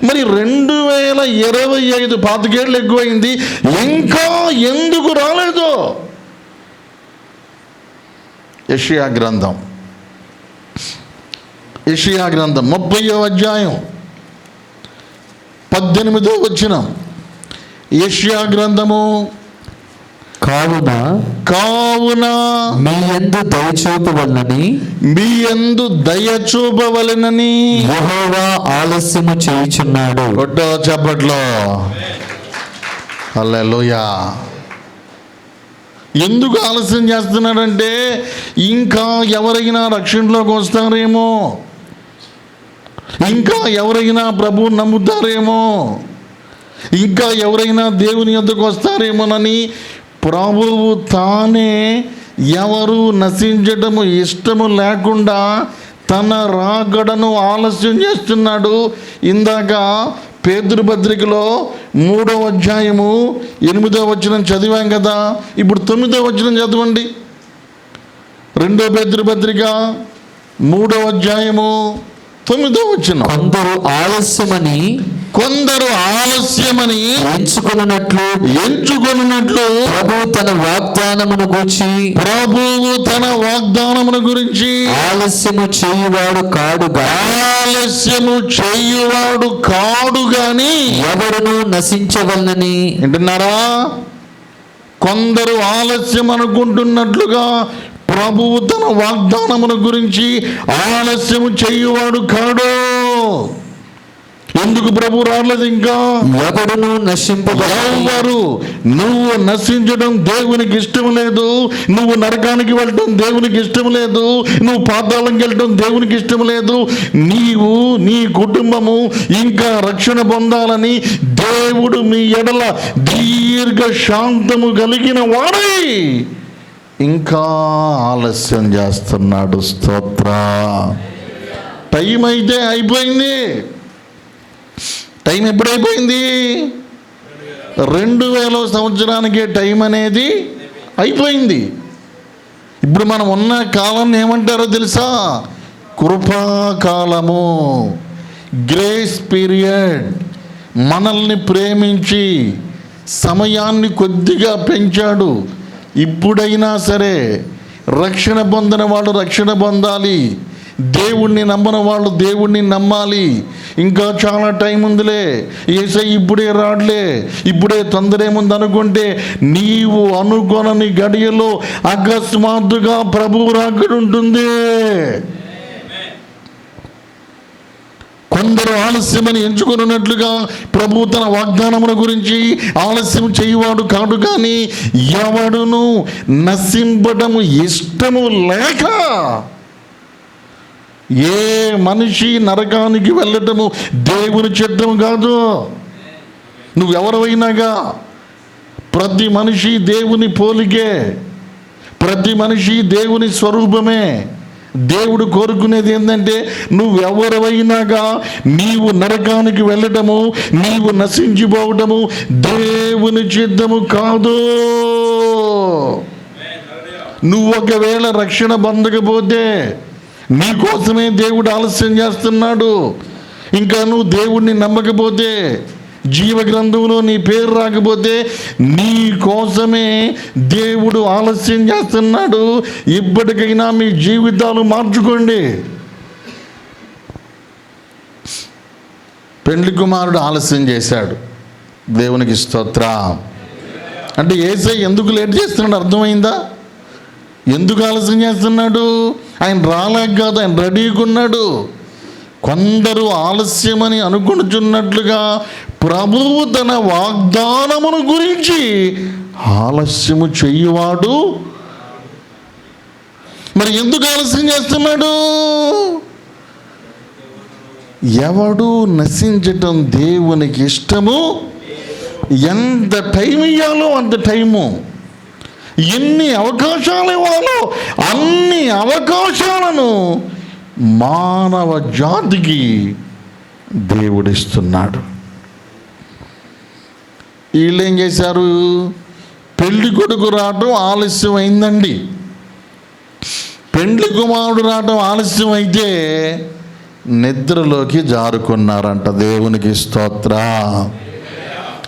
మరి 2025 25 ఎక్కువైంది, ఇంకా ఎందుకు రాలేదు? యెషయా గ్రంథం 30వ అధ్యాయం 18వ వచనం. యెషయా గ్రంథము, కావున మీ యందు దయచూపవలెనని యెహోవా ఆలస్యము చేయుచున్నాడు. కొట్టో చప్పట్లో. హల్లెలూయా. ఎందుకు ఆలస్యం చేస్తున్నాడంటే, ఇంకా ఎవరైనా రక్షణలోకి వస్తారేమో, ఇంకా ఎవరైనా ప్రభువుని నమ్ముతారేమో, ఇంకా ఎవరైనా దేవుని యొద్దకు వస్తారేమోనని ప్రభువు తానే ఎవరు నశించటము ఇష్టము లేకుండా తన రాకడను ఆలస్యం చేస్తున్నాడు. ఇందాక పేతురు పత్రికలో 3వ అధ్యాయము 8వ వచనం చదివాం కదా. ఇప్పుడు 9వ వచనం చదవండి. 2 పేతురు పత్రిక 3వ అధ్యాయము 9వ వచనం. కొందరు ఆలస్యమని ఎంచుకొనున్నట్లు ప్రభువు తన వాగ్దానమును గురించి ఆలస్యము చేయువాడు కాడు గాని ఎవరును నశించవలనని. వింటున్నారా? కొందరు ఆలస్యం అనుకుంటున్నట్లుగా ప్రభువు తన వాగ్దానమును గురించి ఆలస్యము చేయువాడు కాడు. ఎందుకు ప్రభు రాలేదు? ఇంకా ఎవరు నువ్వు నశించడం దేవునికి ఇష్టం లేదు, నువ్వు నరకానికి వెళ్ళడం దేవునికి ఇష్టం లేదు, నువ్వు పాతాళంకి వెళ్ళడం దేవునికి ఇష్టం లేదు. నీవు నీ కుటుంబము ఇంకా రక్షణ పొందాలని దేవుడు మీ ఎడల దీర్ఘ శాంతము కలిగిన వాడై ఇంకా ఆలస్యం చేస్తున్నాడు. స్తోత్ర. టైం అయితే అయిపోయింది. టైం ఎప్పుడైపోయింది? 2000 సంవత్సరానికే టైం అనేది అయిపోయింది. ఇప్పుడు మనం ఉన్న కాలాన్ని ఏమంటారో తెలుసా? కృపాకాలము, గ్రేస్ పీరియడ్. మనల్ని ప్రేమించి సమయాన్ని కొద్దిగా పెంచాడు. ఇప్పుడైనా సరే రక్షణ పొందిన వాళ్ళు రక్షణ పొందాలి, దేవుణ్ణి నమ్మని వాళ్ళు దేవుణ్ణి నమ్మాలి. ఇంకా చాలా టైం ఉందిలే, యేసయ్య ఇప్పుడే రాడులే, ఇప్పుడే తొందర ఏముంది అనుకుంటే నీవు అనుకొనని గడియలో అకస్మాత్తుగా ప్రభువు రాకడ ఉంటుంది. కొందరు ఆలస్యమని ఎంచుకున్నట్లుగా ప్రభు తన వాగ్దానముల గురించి ఆలస్యం చేయవాడు కాడు. కానీ ఎవడును నశింపటము ఇష్టము లేక, ఏ మనిషి నరకానికి వెళ్ళటము దేవుని చిత్తము కాదు. నువ్వెవరైనాగా ప్రతి మనిషి దేవుని పోలికే, ప్రతి మనిషి దేవుని స్వరూపమే. దేవుడు కోరుకునేది ఏంటంటే నువ్వెవరైనాగా నీవు నరకానికి వెళ్ళటము, నీవు నశించిపోవటము దేవుని చిత్తము కాదు. నువ్వు ఒకవేళ రక్షణ పొందకపోతే నీకోసమే దేవుడు ఆలస్యం చేస్తున్నాడు. ఇంకా నువ్వు దేవుణ్ణి నమ్మకపోతే, జీవ గ్రంథంలో నీ పేరు రాకపోతే నీ కోసమే దేవుడు ఆలస్యం చేస్తున్నాడు. ఇప్పటికైనా మీ జీవితాలు మార్చుకోండి. పెండ్లి కుమారుడు ఆలస్యం చేశాడు, దేవునికి స్తోత్రం. అంటే యేసయ్య ఎందుకు లేట్ చేస్తున్నాడు అర్థమైందా? ఎందుకు ఆలస్యం చేస్తున్నాడు? ఆయన రాలేక కాదు, ఆయన రెడీగా ఉన్నాడు. కొందరు ఆలస్యమని అనుకుంటున్నట్లుగా ప్రభువు తన వాగ్దానమును గురించి ఆలస్యము చెయ్యవాడు. మరి ఎందుకు ఆలస్యం చేస్తున్నాడు? ఎవడు నశించటం దేవునికి ఇష్టము. ఎంత టైం ఇవ్వాలో అంత టైము, ఎన్ని అవకాశాలు ఇవ్వాలో అన్ని అవకాశాలను మానవ జాతికి దేవుడిస్తున్నాడు. వీళ్ళు ఏం చేశారు? పెళ్లి కొడుకు రావటం ఆలస్యం అయిందండి. పెండ్లి కుమారుడు రావటం ఆలస్యం అయితే నిద్రలోకి జారుకున్నారంట. దేవునికి స్తోత్రం.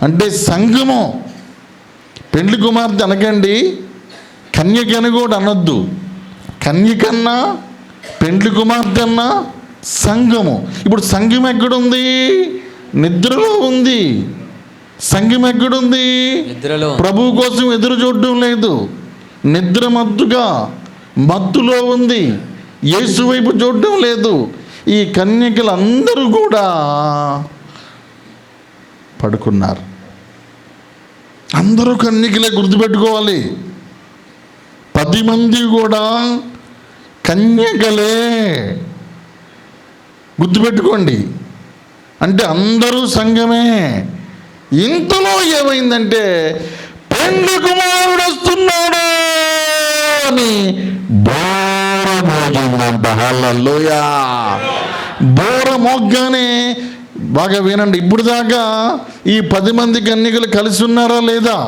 అంటే సంఘము, పెండ్లి కుమార్తె అనకండి, కన్యకని కూడా అనొద్దు. కన్యకన్నా పెండ్లి కుమార్తె అన్నా సంఘము. ఇప్పుడు సంఘం ఎక్కడుంది? నిద్రలో ఉంది. సంఘం ఎక్కడుంది? నిద్రలో. ప్రభువు కోసం ఎదురు చూడడం లేదు, నిద్ర మత్తులో ఉంది, యేసు వైపు చూడడం లేదు. ఈ కన్యకలందరూ కూడా పడుకున్నారు. అందరూ కన్యకలే, గుర్తుపెట్టుకోవాలి. 10 మంది కూడా కన్యకలే, గుర్తుపెట్టుకోండి. అంటే అందరూ సంఘమే. ఇంతలో ఏమైందంటే పెండ్లి కుమారుడు వస్తున్నాడు అని బోర మోగిందంట. హల్లెలూయా. బోర మోగ్గానే, బాగా వినండి, ఇప్పుడు దాకా ఈ 10 మంది కన్యకలు కలిసి ఉన్నారా లేదా?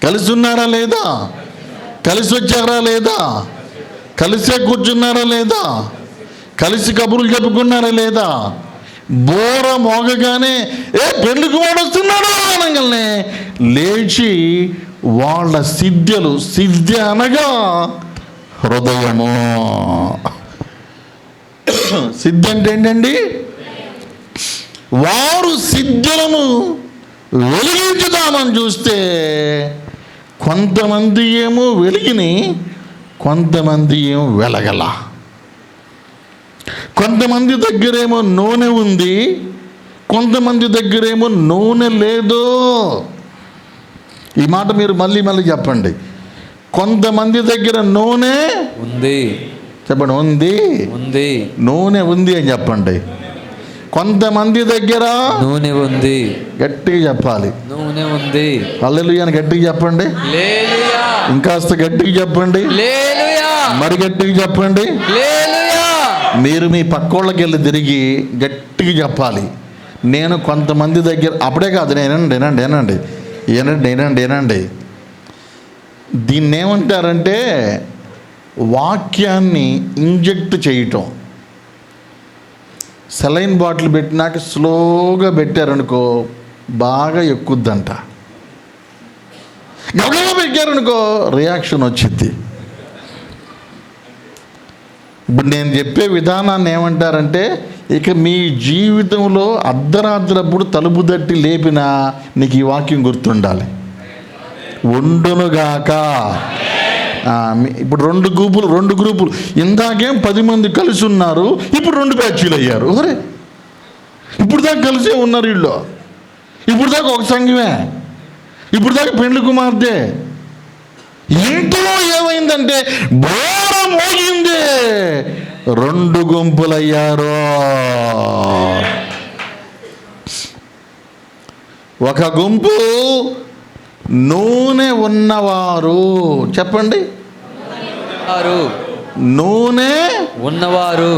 కలిసి ఉన్నారా లేదా? కలిసి వచ్చారా లేదా? కలిసే కూర్చున్నారా లేదా? కలిసి కబుర్లు చెప్పుకున్నారా లేదా? బోర మోగగానే పెళ్లి కుమారుడు వస్తున్నాడు అనగానే లేచి వాళ్ళ సిద్ధి అనగా హృదయము. సిద్ధి అంటే ఏంటండి? వారు సిద్ధులను వెలిగించుదామని చూస్తే కొంతమంది ఏమో వెలిగిని, కొంతమంది ఏమో వెలగల. కొంతమంది దగ్గరేమో నూనె ఉంది, కొంతమంది దగ్గరేమో నూనె లేదు. ఈ మాట మీరు మళ్ళీ చెప్పండి. కొంతమంది దగ్గర నూనె ఉంది, చెప్పండి. ఉంది నూనె ఉంది అని చెప్పండి. కొంతమంది దగ్గర నూనె ఉంది, గట్టిగా చెప్పాలి. నూనె ఉంది. హల్లెలూయా అని గట్టిగా చెప్పండి. ఇంకాస్త గట్టిగా చెప్పండి. మరి గట్టిగా చెప్పండి. మీరు మీ పక్కోళ్ళకి వెళ్ళి తిరిగి గట్టిగా చెప్పాలి. నేను కొంతమంది దగ్గర, అప్పుడే కాదు, వినండి. దీన్ని ఏమంటారంటే వాక్యాన్ని ఇంజెక్ట్ చేయటం. సెలైన్ బాటిల్ పెట్టినాక స్లోగా పెట్టారనుకో బాగా ఎక్కుద్దంట. గబగబా పెట్టారనుకో రియాక్షన్ వచ్చింది. ఇప్పుడు నేను చెప్పే విధానాన్ని ఏమంటారంటే, ఇక మీ జీవితంలో అర్ధరాత్రప్పుడు తలుపు తట్టి లేపినా నీకు ఈ వాక్యం గుర్తుండాలి. ఉండునుగాక. ఇప్పుడు రెండు గ్రూపులు ఇందాకేం 10 మంది కలిసి ఉన్నారు, ఇప్పుడు 2 బ్యాచీలు అయ్యారు. ఒరే ఇప్పుడు దాకా కలిసే ఉన్నారు వీళ్ళు, ఇప్పుడు దాకా ఒక సంఘమే, ఇప్పుడు దాకా పెండ్లి కుమార్తె. ఇంట్లో ఏమైందంటే బోర మోగింది, 2 గుంపులయ్యారు. ఒక గుంపు నూనె ఉన్నవారు, చెప్పండి, నూనె ఉన్నవారు.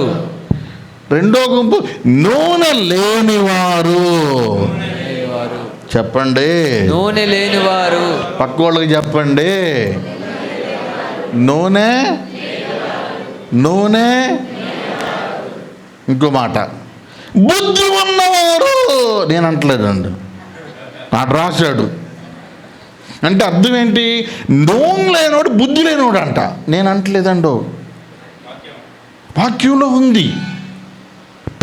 రెండో గుంపు నూనె లేనివారు, చెప్పండి, నూనె లేనివారు. పక్క వాళ్ళకి చెప్పండి, నూనె. ఇంకో మాట, బుద్ధి ఉన్నవారు. నేను అంటలేదండి, అటు రాశాడు. అంటే అర్థం ఏంటి? నూనె లేనోడు బుద్ధి లేనోడు అంట. నేను అంటలేదండో, వాక్యంలో ఉంది,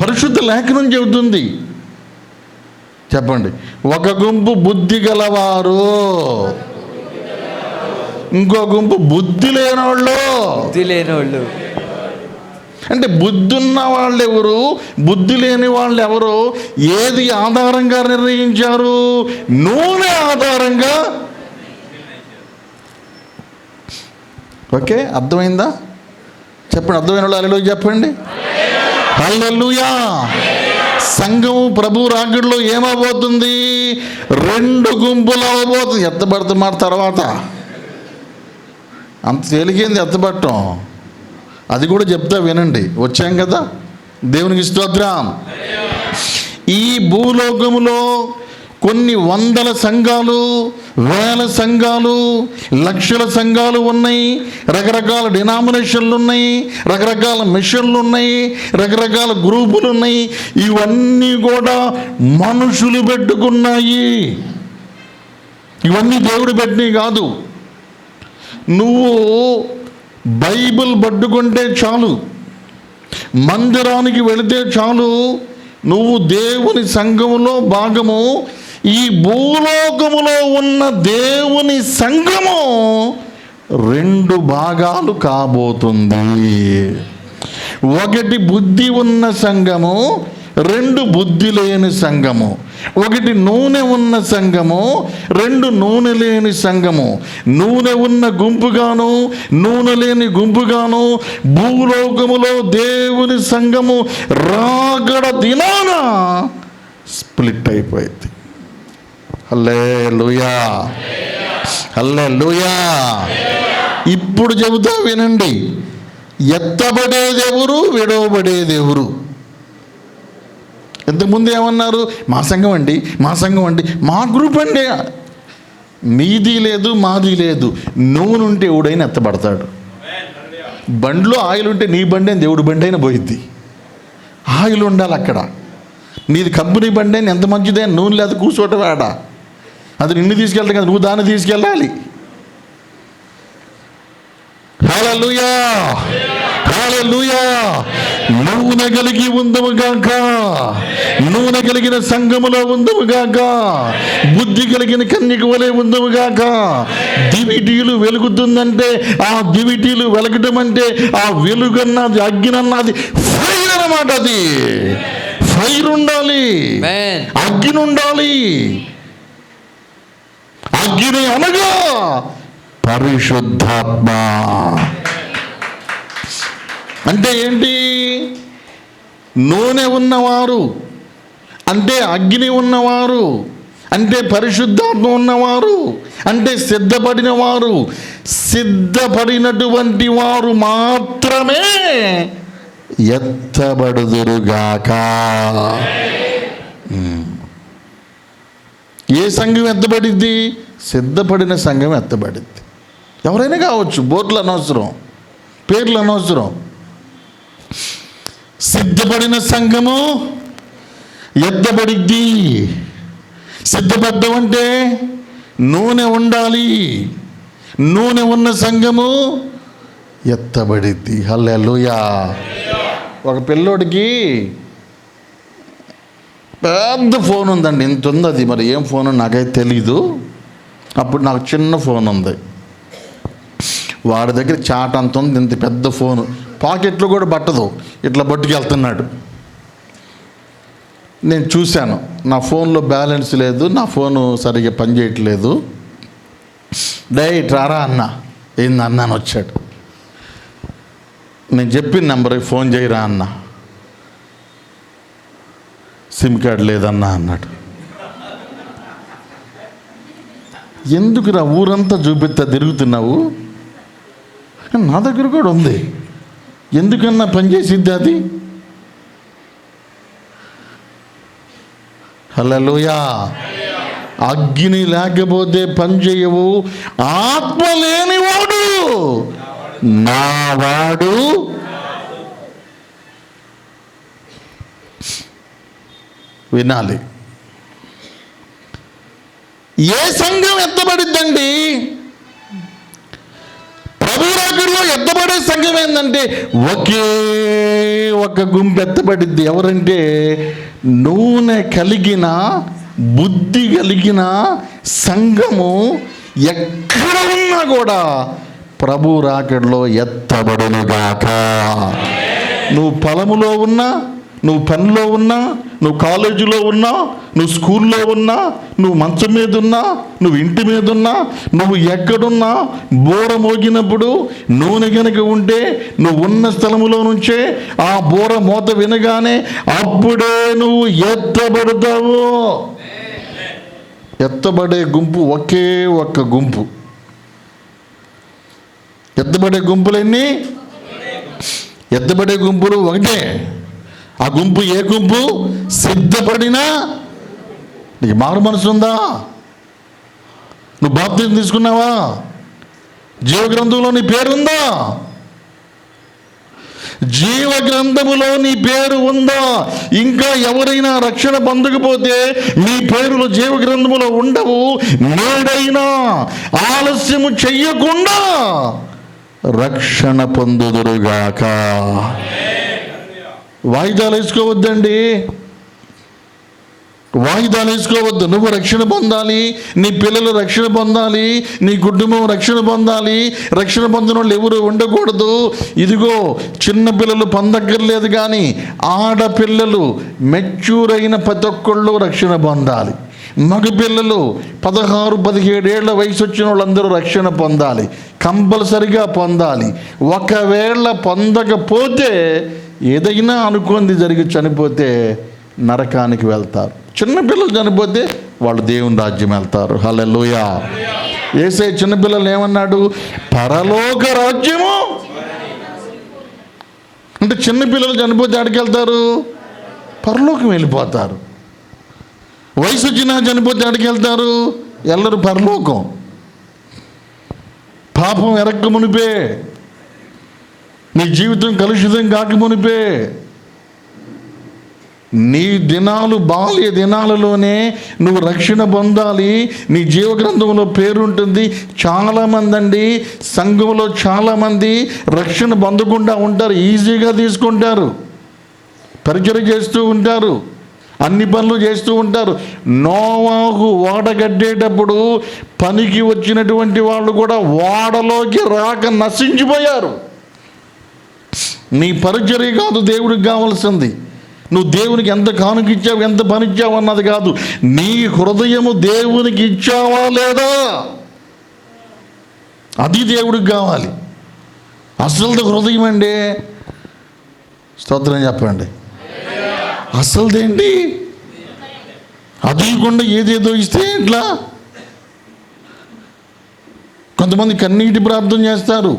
పరిశుద్ధ లేఖనం చెబుతుంది. చెప్పండి, ఒక గుంపు బుద్ధి గలవారు, ఇంకో గుంపు బుద్ధి లేనోళ్ళు. అంటే బుద్ధి ఉన్న వాళ్ళు ఎవరు, బుద్ధి లేని వాళ్ళు ఎవరు? ఏది ఆధారంగా నిర్ణయించారు? నూనె ఆధారంగా. ఓకే, అర్థమైందా? చెప్పండి, అర్థమైన వాళ్ళు హల్లెలూయా చెప్పండి. హల్లెలూయా. సంఘము ప్రభు రాకడలో ఏమవబోతుంది? 2 గుంపులు అవ్వబోతుంది. ఎత్తబడితే మాట తర్వాత అంత తేలికేంది ఎత్తబడటం, అది కూడా చెప్తా వినండి. వచ్చాం కదా, దేవునికి స్తోత్రం. ఈ భూలోకములో కొన్ని వందల సంఘాలు, వేల సంఘాలు, లక్షల సంఘాలు ఉన్నాయి. రకరకాల డినామినేషన్లు ఉన్నాయి, రకరకాల మిషన్లు ఉన్నాయి, రకరకాల గ్రూపులు ఉన్నాయి. ఇవన్నీ కూడా మనుషులు పెట్టుకున్నాయి. ఇవన్నీ దేవుడు పెట్టినవి కాదు. నువ్వు బైబిల్ పట్టుకుంటే చాలు, మందిరానికి వెళితే చాలు, నువ్వు దేవుని సంఘములో భాగము. ఈ భూలోకములో ఉన్న దేవుని సంఘము 2 భాగాలు కాబోతుంది. ఒకటి బుద్ధి ఉన్న సంఘము, 2 బుద్ధి లేని సంఘము. ఒకటి నూనె ఉన్న సంఘము, 2 నూనె లేని సంఘము. నూనె ఉన్న గుంపుగాను, నూనె లేని గుంపుగాను భూలోకములో దేవుని సంఘము రాకడ దినాన స్ప్లిట్ అయిపోయింది. హల్లెలూయా, హల్లెలూయా. ఇప్పుడు చెబుతా వినండి, ఎత్తబడేదెవరు, విడవబడేదెవరు? ఇంతకుముందు ఏమన్నారు? మా సంఘం అండి, మా సంఘం అండి, మా గ్రూప్ అండి. మీది లేదు, మాది లేదు. నూనె ఉంటే ఎవడైనా ఎత్తబడతాడు. బండిలో ఆయిల్ ఉంటే నీ బండి అని దేవుడి బండి అయినా పోయిద్ది. ఆయిల్ ఉండాలి అక్కడ. నీది కంపెనీ బండి అని ఎంత మంచిదే, నూనె లేదు కూర్చోటం ఆడ. అది నిన్ను తీసుకెళ్తాం కదా, నువ్వు దాన్ని తీసుకెళ్ళాలి. హల్లెలూయా, హల్లెలూయా. నూనె కలిగి ఉందముగాక, నూనె కలిగిన సంఘములో ఉందముగాక, బుద్ధి కలిగిన కన్యక వలె ఉందముగాక. దివిటీలు వెలుగుతుందంటే ఆ దివిటీలు వెలగటం అంటే ఆ వెలుగన్నది, అగ్గినన్నది ఫైర్ అన్నమాట. అది ఫైర్ ఉండాలి, అగ్ని ఉండాలి. అగ్ని అనగా పరిశుద్ధాత్మ. అంటే ఏంటి? నూనె ఉన్నవారు అంటే అగ్ని ఉన్నవారు, అంటే పరిశుద్ధాత్మ ఉన్నవారు, అంటే సిద్ధపడిన వారు. సిద్ధపడినటువంటి వారు మాత్రమే ఎత్తబడుదురుగాక. ఏ సంఘం ఎత్తబడిద్ది? సిద్ధపడిన సంఘం ఎత్తబడిద్ది. ఎవరైనా కావచ్చు, బోర్డులు అనవసరం, పేర్లు అనవసరం. సిద్ధపడిన సంఘము ఎత్తబడిద్ది. సిద్ధపడ్డం అంటే నూనె ఉండాలి. నూనె ఉన్న సంఘము ఎత్తబడిద్ది. హల్లెలూయా. ఒక పిల్లోడికి పెద్ద ఫోన్ ఉందండి, ఇంత ఉంది. అది మరి ఏం ఫోన్ నాకైతే తెలీదు. అప్పుడు నాకు చిన్న ఫోన్ ఉంది, వాడి దగ్గర చాట్ అంత ఉంది, ఇంత పెద్ద ఫోను, పాకెట్లో కూడా పట్టదు, ఇట్లా పట్టుకెళ్తున్నాడు. నేను చూశాను, నా ఫోన్లో బ్యాలెన్స్ లేదు, నా ఫోను సరిగ్గా పనిచేయట్లేదు. డైరెక్ట్ రారా అన్న. ఏంది అన్న అని వచ్చాడు. నేను చెప్పిన నెంబర్కి ఫోన్ చేయరా అన్న. సిమ్ కార్డ్ లేదన్నా అన్నాడు. ఎందుకురా ఊరంతా చూపిస్తా తిరుగుతున్నావు? నా దగ్గర కూడా ఉంది, ఎందుకన్నా పనిచేసిద్ది అది? హల్లెలూయా. అగ్ని లేకపోతే పని చేయవు. ఆత్మ లేనివాడు నావాడు. వినాలి. ఏ సంఘం ఎత్తబడిద్దండి? ప్రభు రాకడలో ఎత్తబడే సంఘం ఏంటంటే ఒకే ఒక గుంపు ఎత్తబడిద్ది. ఎవరంటే నూనె కలిగిన, బుద్ధి కలిగిన సంఘము ఎక్కడ ఉన్నా కూడా ప్రభు రాకడలో ఎత్తబడునుగాక. నువ్వు పొలములో ఉన్నా, నువ్వు పనిలో ఉన్నా, నువ్వు కాలేజీలో ఉన్నా, నువ్వు స్కూల్లో ఉన్నా, నువ్వు మంచం మీద ఉన్నా, నువ్వు ఇంటి మీద ఉన్నా, నువ్వు ఎక్కడున్నా, బోర మోగినప్పుడు నూనె కనుక ఉంటే నువ్వు ఉన్న స్థలములో నుంచే ఆ బోర మోత వినగానే అప్పుడే నువ్వు ఎత్తబడతావు. ఎత్తబడే గుంపు ఒకే ఒక్క గుంపు. ఎత్తబడే గుంపులన్నీ, ఎత్తబడే గుంపులు ఒకటే. ఆ గుంపు ఏ గుంపు? సిద్ధపడినా. నీకు మారు మనసు ఉందా? నువ్వు బాప్తిజం తీసుకున్నావా? జీవ గ్రంథంలో నీ పేరుందా? జీవ గ్రంథములో నీ పేరు ఉందా? ఇంకా ఎవరైనా రక్షణ పొందకపోతే నీ పేరులు జీవ గ్రంథములో ఉండవు. నేడైనా ఆలస్యము చెయ్యకుండా రక్షణ పొందుదురుగాక. వాయిదాలు వేసుకోవద్దండి, వాయిదాలు వేసుకోవద్దు. నువ్వు రక్షణ పొందాలి, నీ పిల్లలు రక్షణ పొందాలి, నీ కుటుంబం రక్షణ పొందాలి. రక్షణ పొందిన వాళ్ళు ఎవరు ఉండకూడదు. ఇదిగో చిన్నపిల్లలు పొందక్కర్లేదు, కానీ ఆడపిల్లలు మెచ్యూర్ అయిన ప్రతి ఒక్కళ్ళు రక్షణ పొందాలి. మగపిల్లలు 16-17 ఏళ్ల వయసు వచ్చిన వాళ్ళందరూ రక్షణ పొందాలి, కంపల్సరిగా పొందాలి. ఒకవేళ పొందకపోతే ఏదైనా అనుకోంది జరిగి చనిపోతే నరకానికి వెళ్తారు. చిన్నపిల్లలు చనిపోతే వాళ్ళు దేవుని రాజ్యం వెళ్తారు. హల్లెలూయా. యేసయ్య చిన్నపిల్లలు ఏమన్నాడు? పరలోక రాజ్యము. అంటే చిన్నపిల్లలు చనిపోతే ఎక్కడికి వెళ్తారు? పరలోకం వెళ్ళిపోతారు. వయసు వచ్చినా చనిపోతే ఎక్కడికి వెళ్తారు? ఎల్లరు పరలోకం. పాపం ఎరక్క మునిపే, నీ జీవితం కలుషితం కాకమునిపే, నీ దినాలు బాల్య దినాలలోనే నువ్వు రక్షణ పొందాలి. నీ జీవగ్రంథంలో పేరుంటుంది. చాలామంది అండి సంఘంలో చాలామంది రక్షణ పొందకుండా ఉంటారు, ఈజీగా తీసుకుంటారు, పరిచయం చేస్తూ ఉంటారు, అన్ని పనులు చేస్తూ ఉంటారు. నోవాహు ఓడ కట్టేటప్పుడు పనికి వచ్చినటువంటి వాళ్ళు కూడా ఓడలోకి రాక నశించిపోయారు. నీ పరిచర్య కాదు దేవుడికి కావాల్సింది. నువ్వు దేవునికి ఎంత కానుకిచ్చావు, ఎంత పనిచ్చావు అన్నది కాదు, నీ హృదయము దేవునికి ఇచ్చావా లేదా, అది దేవుడికి కావాలి. అసలు హృదయం అండి. స్తోత్రం చెప్పండి. అసలుదేంటి? అది ఇవ్వకుండా ఏదేదో ఇస్తే ఎట్లా? కొంతమంది కన్నీటి ప్రార్థన చేస్తారు,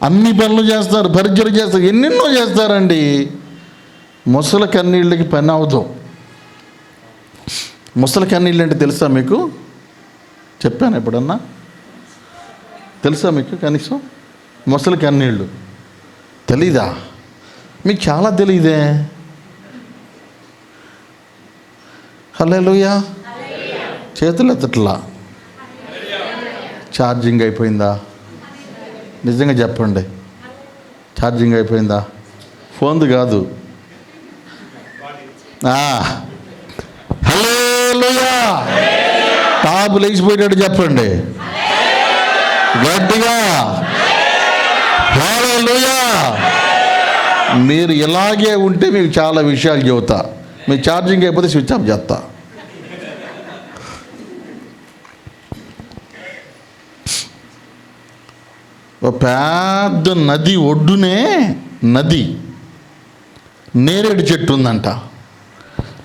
అన్ని పనులు చేస్తారు, పరిచయం చేస్తారు, ఎన్నెన్నో చేస్తారండి. ముసలి కన్నీళ్ళకి పని అవదు. ముసలి కన్నీళ్ళు అంటే తెలుసా మీకు? చెప్పాను ఎప్పుడన్నా? తెలుసా మీకు కనీసం? మొసలి కన్నీళ్ళు తెలీదా? మీకు చాలా తెలీదే. హల్లెలూయా. చేతులు ఎత్తట్లా. ఛార్జింగ్ అయిపోయిందా? నిజంగా చెప్పండి, ఛార్జింగ్ అయిపోయిందా? ఫోన్ది కాదు. హల్లెలూయా. టాపు లేచిపోయేటట్టు చెప్పండి గట్టిగా. హల్లెలూయా. మీరు ఇలాగే ఉంటే మీకు చాలా విషయాలు చెబుతా. మీ ఛార్జింగ్ అయిపోతే స్విచ్ ఆఫ్ చేస్తా. ఒక పెద్ద నది ఒడ్డునే నేరేడు చెట్టు ఉందంట.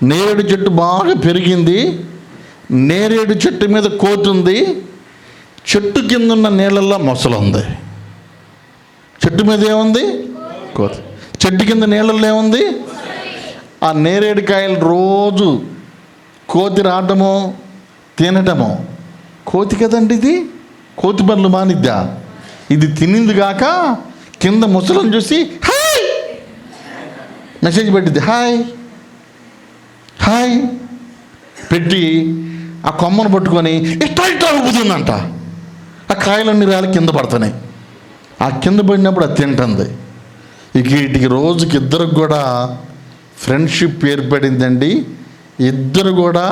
నేరేడు చెట్టు బాగా పెరిగింది. నేరేడు చెట్టు మీద కోతి ఉంది. చెట్టు కింద ఉన్న నీళ్ళల్లో మొసలు ఉంది. చెట్టు మీద ఏముంది? కోతి. చెట్టు కింద నీళ్ళల్లో ఏముంది? ఆ నేరేడు కాయలు రోజు కోతి రావటము తినటము. కోతి కదండి ఇది. కోతి పనులు మానిద్దా? ఇది తినింది కాక కింద ముసలను చూసి హాయ్ మెసేజ్ పెట్టింది. హాయ్ హాయ్ పెట్టి ఆ కొమ్మను పట్టుకొని ఇట్లా ఊపుతుందంట. ఆ కాయలన్నీ రాలి కింద పడుతున్నాయి. ఆ కింద పడినప్పుడు అది తింటుంది. ఇక వీటికి రోజుకి ఇద్దరికి కూడా ఫ్రెండ్షిప్ ఏర్పడిందండి. ఇద్దరు కూడా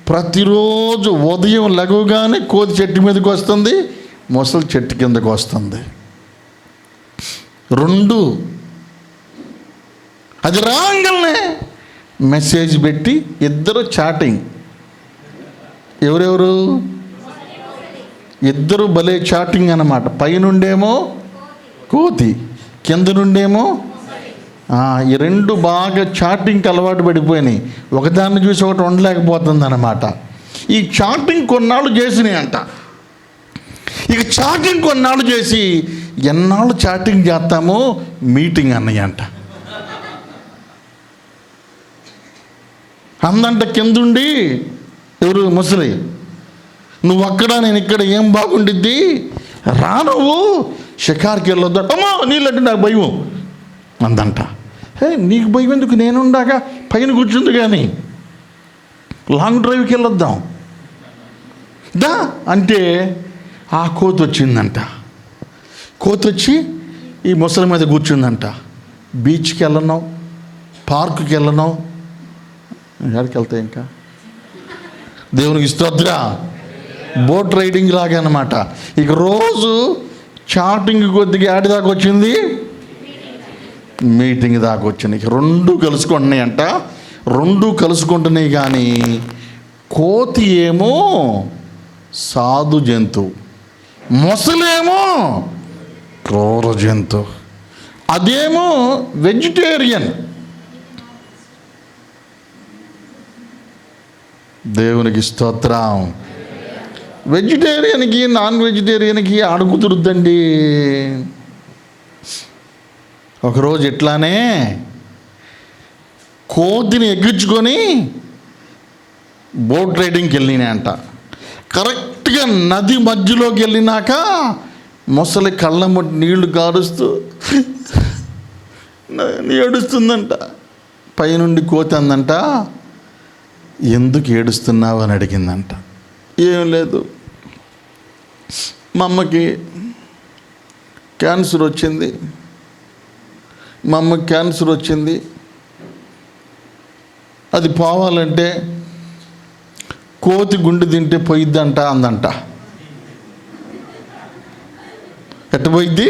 ప్రతిరోజు ఉదయం లెగవగానే కోతి చెట్టు మీదకి వస్తుంది, మొసలు చెట్టు కిందకు వస్తుంది. రెండు అది రాగానే మెసేజ్ పెట్టి ఇద్దరు చాటింగ్. ఎవరెవరు? ఇద్దరు భలే చాటింగ్ అన్నమాట. పైనుండేమో కోతి, కింద నుండేమో ఈ రెండు బాగా చాటింగ్కి అలవాటు పడిపోయినాయి. ఒకదాన్ని చూసి ఒకటి ఉండలేకపోతుంది అన్నమాట. ఈ చాటింగ్ కొన్నాళ్ళు చేసినాయి అంట. ఇక చాటింగ్ కొన్నాళ్ళు చేసి ఎన్నాళ్ళు చాటింగ్ చేస్తామో మీటింగ్ అన్నయ్య అంట. అందంట కిందుండి ఎవరు? ముసలి. నువ్వు అక్కడ నేను ఇక్కడ ఏం బాగుండిద్ది, రా నువ్వు షికార్కి వెళ్ళొద్దు. అమ్మా నీళ్ళంటే నాకు భయం అందంట. నీకు భయం ఎందుకు, నేనుండాక పైన కూర్చుంది కానీ లాంగ్ డ్రైవ్కి వెళ్ళొద్దాం దా అంటే ఆ కోతి వచ్చిందంట. కోతి వచ్చి ఈ ముసలి మీద కూర్చుందంట. బీచ్కి వెళ్ళను, పార్కుకి వెళ్ళను, ఎక్కడికి వెళ్తాయి ఇంకా దేవునికి స్తోత్రం. బోట్ రైడింగ్ లాగా అన్నమాట. ఇక రోజు చాటింగ్ కొద్దిగా ఆడి దాకా వచ్చింది, మీటింగ్ దాకా వచ్చింది. ఇక రెండు కలుసుకుంటున్నాయి అంట. రెండు కలుసుకుంటున్నాయి కానీ కోతి ఏమో సాధు జంతువు, మొసలేమో క్రూర జంతువు. అదేమో వెజిటేరియన్. దేవునికి స్తోత్రం. వెజిటేరియన్కి నాన్ వెజిటేరియన్కి కుదురుద్దండి. ఒకరోజు ఇట్లానే కోతిని ఎక్కించుకొని బోట్ రైడింగ్కి వెళ్ళినాయంట. కరెక్ట్గా నది మధ్యలోకి వెళ్ళినాక మొసలి కళ్ళ ముట్టి నీళ్లు కారుస్తూ ఏడుస్తుందంట. పైనుండి కోతి అందంట, ఎందుకు ఏడుస్తున్నావు అని అడిగిందంట. ఏం లేదు, మా అమ్మకి క్యాన్సర్ వచ్చింది, మా అమ్మకి క్యాన్సర్ వచ్చింది, అది పోవాలంటే కోతి గుండె తింటే పోయిద్దంట అందంట. ఎట్ట పోయిద్ది?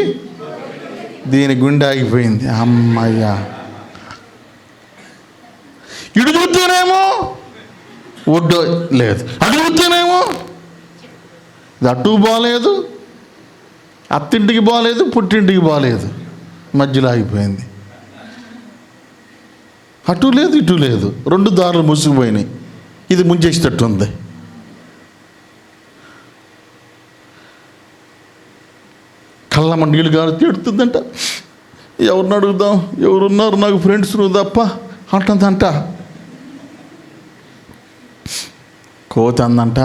దీని గుండె ఆగిపోయింది. అమ్మయ్యా. ఇటు చూస్తేనేమో ఒడ్డు లేదు, అటు చూస్తేనేమో ఇది అటు బాలేదు, అత్తింటికి బాలేదు, పుట్టింటికి బాలేదు, మధ్యలో ఆగిపోయింది. అటు లేదు ఇటు లేదు, రెండు దారులు మూసుకుపోయినాయి. ఇది ముంచేసేటట్టు ఉంది. కళ్ళమ్మ నీళ్ళు గారు తిడుతుందంట. ఎవరిని అడుగుదాం, ఎవరున్నారు నాకు ఫ్రెండ్స్ నువ్వు తప్ప అంటుందంట. కోతి అందంట,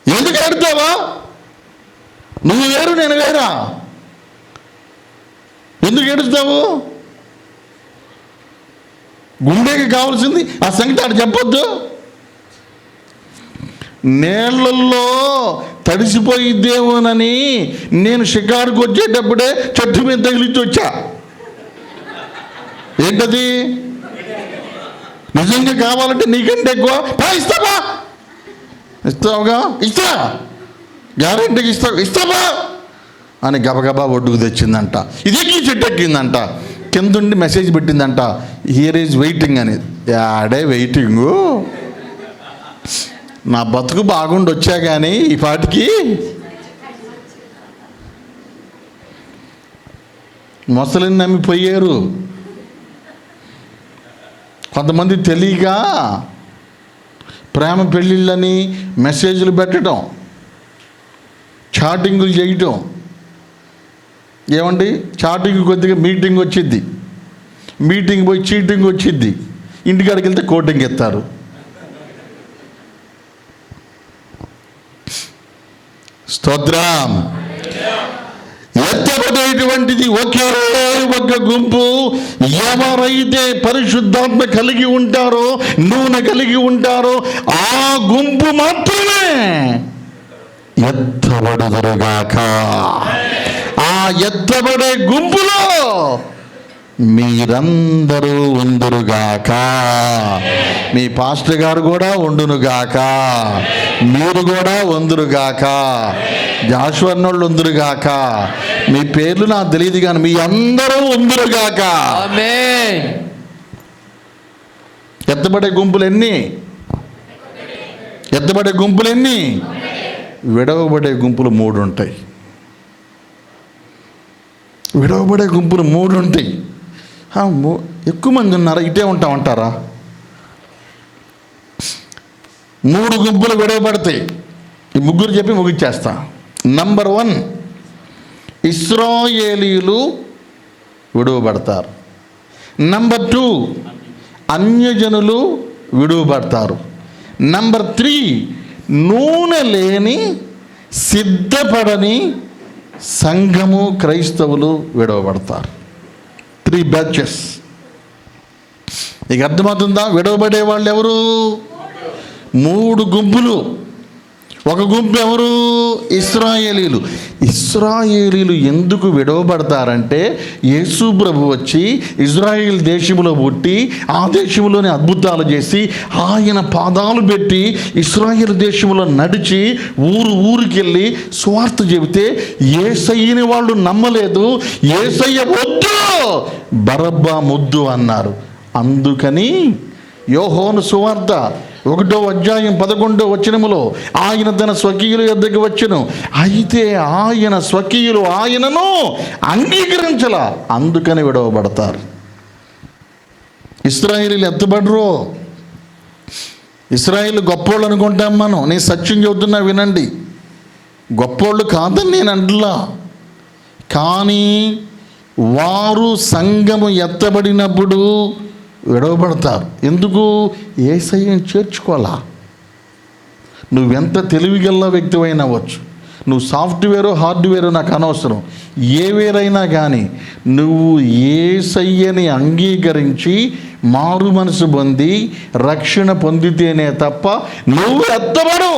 ఎందుకు అడుగుతావా నువ్వు వేరు నేను వేరా? ఎందుకు ఏడుస్తావు? గుండెకి కావాల్సింది ఆ సంగతి ఆడు చెప్పొద్దు. నీళ్ళల్లో తడిసిపోయిద్దేమోనని నేను షికారుకు వచ్చేటప్పుడే చెట్టు మీద తగిలించి వచ్చా. ఏంటది? నిజంగా కావాలంటే నీకంటే ఎక్కువ ఇస్తావా? ఇస్తావుగా? ఇస్తా, గ్యారెంటీకి ఇస్తావా అని గబగబా ఒడ్డుకు తెచ్చిందంట. ఇదేకి చెట్టు ఎక్కిందంట. కిందుండి మెసేజ్ పెట్టిందంట, హియర్ ఈజ్ వెయిటింగ్ అని. ఆడే వెయిటింగు? నా బతుకు బాగుండి వచ్చా కానీ ఈ పాటికి మొసలిని నమ్మిపోయారు. కొంతమంది తెలియక ప్రేమ పెళ్ళిళ్ళని మెసేజ్లు పెట్టడం, చాటింగులు చేయటం. ఏమండి, చాటింగ్ కొద్దిగా మీటింగ్ వచ్చిద్ది, మీటింగ్ పోయి చీటింగ్ వచ్చిద్ది, ఇంటికాడికి వెళ్తే కోటింగ్ ఎత్తారు. స్తోత్రం. ఎత్తబడేటువంటిది ఒకే ఒక గుంపు. ఎవరైతే పరిశుద్ధాత్మ కలిగి ఉంటారో, నూనె కలిగి ఉంటారో ఆ గుంపు మాత్రమే ఎత్తబడదురుగాక. ఆ ఎత్తబడే గుంపులో మీరందరూ ఉందురుగాక. మీ పాస్టర్ గారు కూడా ఉండునుగాక, మీరు కూడా ఉందురుగాక, జాషువన్నోళ్ళు ఉందురుగాక. మీ పేర్లు నాకు తెలియదు కానీ మీ అందరూ ఉందురుగాక. ఆమేన్. ఎత్తబడే గుంపులు ఎన్ని? ఎత్తబడే గుంపులు ఎన్ని? విడవబడే గుంపులు 3 ఉంటాయి. విడవబడే గుంపులు 3 ఉంటాయి. ఎక్కువ మంది ఉన్నారా? ఇటే ఉంటామంటారా? 3 గుంపులు విడవబడతాయి. ఈ ముగ్గురు చెప్పి ముగిచ్చేస్తా. నంబర్ 1, ఇశ్రాయేలీయులు విడువబడతారు. నంబర్ 2, అన్యజనులు విడువబడతారు. నంబర్ 3, నూనె లేని సిద్ధపడని సంఘము క్రైస్తవులు విడవబడతారు. 3 బ్యాచెస్. ఇక అర్థమవుతుందా? విడవబడే వాళ్ళు ఎవరు? 3 గుంపులు. ఒక గుంపు ఎవరు? ఇశ్రాయేలీలు. ఇశ్రాయేలీలు ఎందుకు విడవబడతారంటే, యేసు ప్రభు వచ్చి ఇజ్రాయేల్ దేశంలో పుట్టి ఆ దేశంలోనే అద్భుతాలు చేసి ఆయన పాదాలు పెట్టి ఇశ్రాయేల్ దేశంలో నడిచి ఊరికెళ్ళి స్వార్థ చెబితే యేసయ్యని వాళ్ళు నమ్మలేదు. యేసయ్య వద్దు, బరబ్బా ముద్దు అన్నారు. అందుకని యోహోను సువార్త 1వ అధ్యాయం 11వ వచనములో ఆయన తన స్వకీయుల యొద్దకు వచ్చెను, అయితే ఆయన స్వకీయులు ఆయనను అంగీకరించల, అందుకని విడవబడతారు. ఇశ్రాయేలీలు ఎత్తబడరు. ఇశ్రాయేలు గొప్పోళ్ళు అనుకుంటాం మనం. నేను సత్యం చెబుతున్నా వినండి, గొప్పోళ్ళు కాదని నేను అంటలా. కానీ వారు సంఘము ఎత్తబడినప్పుడు విడవబడతారు. ఎందుకు? యేసయ్యను చేర్చుకోవాలా. నువ్వెంత తెలివిగల వ్యక్తివైనా అవ్వచ్చు, నువ్వు సాఫ్ట్వేరో హార్డ్వేరో నాకు అనవసరం, ఏ వేరైనా కానీ నువ్వు యేసయ్యని అంగీకరించి మారు మనసు పొంది రక్షణ పొందితేనే తప్ప నువ్వు ఎత్తబడు.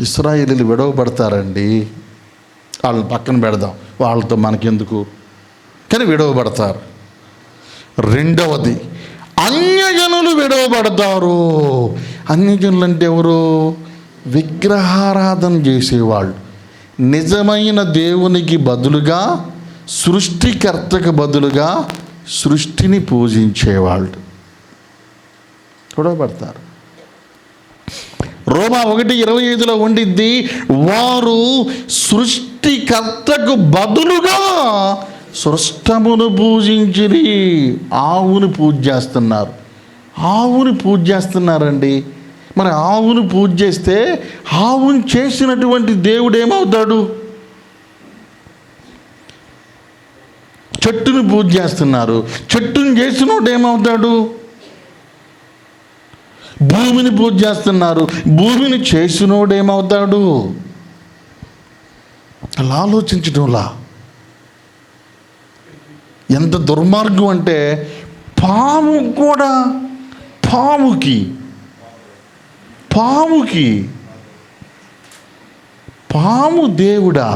ఇశ్రాయేలీలు విడవబడతారండి. వాళ్ళని పక్కన పెడదాం, వాళ్ళతో మనకెందుకు, కానీ విడవబడతారు. 2వది, అన్యజనులు విడవబడతారు. అన్యజనులు అంటే ఎవరు? విగ్రహారాధన చేసేవాళ్ళు. నిజమైన దేవునికి బదులుగా, సృష్టికర్తకు బదులుగా సృష్టిని పూజించేవాళ్ళు విడవబడతారు. రోమా 1:25లో ఉండిద్ది, వారు సృష్టికర్తకు బదులుగా సృష్టమును పూజించిరి. ఆవుని పూజ చేస్తున్నారు. ఆవుని పూజ చేస్తున్నారండి. మరి ఆవుని పూజ చేస్తే ఆవుని చేసినటువంటి దేవుడు ఏమవుతాడు? చెట్టుని పూజ చేస్తున్నారు. చెట్టుని చేసినోడు ఏమవుతాడు? భూమిని పూజ చేస్తున్నారు. భూమిని చేసినోడు ఏమవుతాడు? అలా ఆలోచించడంలా ఎంత దుర్మార్గం అంటే, పాము కూడా పాముకి పాము దేవుడా?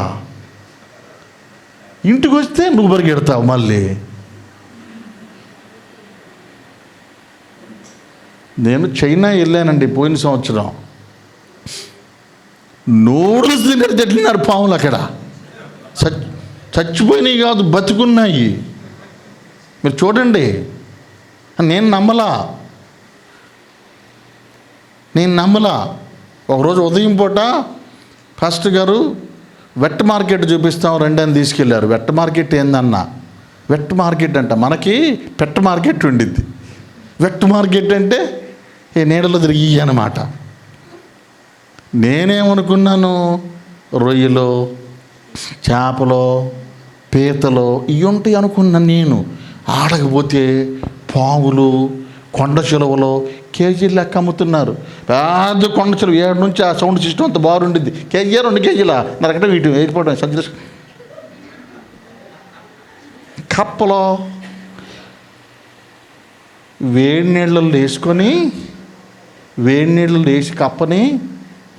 ఇంటికి వస్తే నువ్వు పరిగెడతావు మళ్ళీ. నేను చైనా వెళ్ళానండి పోయిన సంవత్సరం. నూడిల్స్ తిట్టినారు పాములు అక్కడ. చచ్చిపోయినాయి కాదు, బతుకున్నాయి. మీరు చూడండి. నేను నమ్మలా. ఒకరోజు ఉదయం పూట పాస్టర్ గారు వెట్ మార్కెట్ చూపిస్తాం రండి అని తీసుకెళ్ళారు. వెట్ మార్కెట్ ఏందన్నా? వెట్ మార్కెట్ అంట, మనకి పెట్ మార్కెట్ ఉండిద్ది. వెట్ మార్కెట్ అంటే ఈ నీడలో తిరిగి అన్నమాట. నేనేమనుకున్నాను, రొయ్యలు, చేపలు, పీతలు ఇవి ఉంటాయి అనుకున్నాను నేను. ఆడకపోతే పావులు, కొండ చిలువలు కేజీలు లెక్క అమ్ముతున్నారు. పెద్ద కొండ చిలువ 7 నుంచి ఆ సౌండ్ సిస్టమ్ అంత బాగుండిద్ది. కేజీ 2 కేజీల నరకట వీటి వేయకపోవడం సజ్జ. కప్పలో వేడి నీళ్ళలో వేసి కప్పని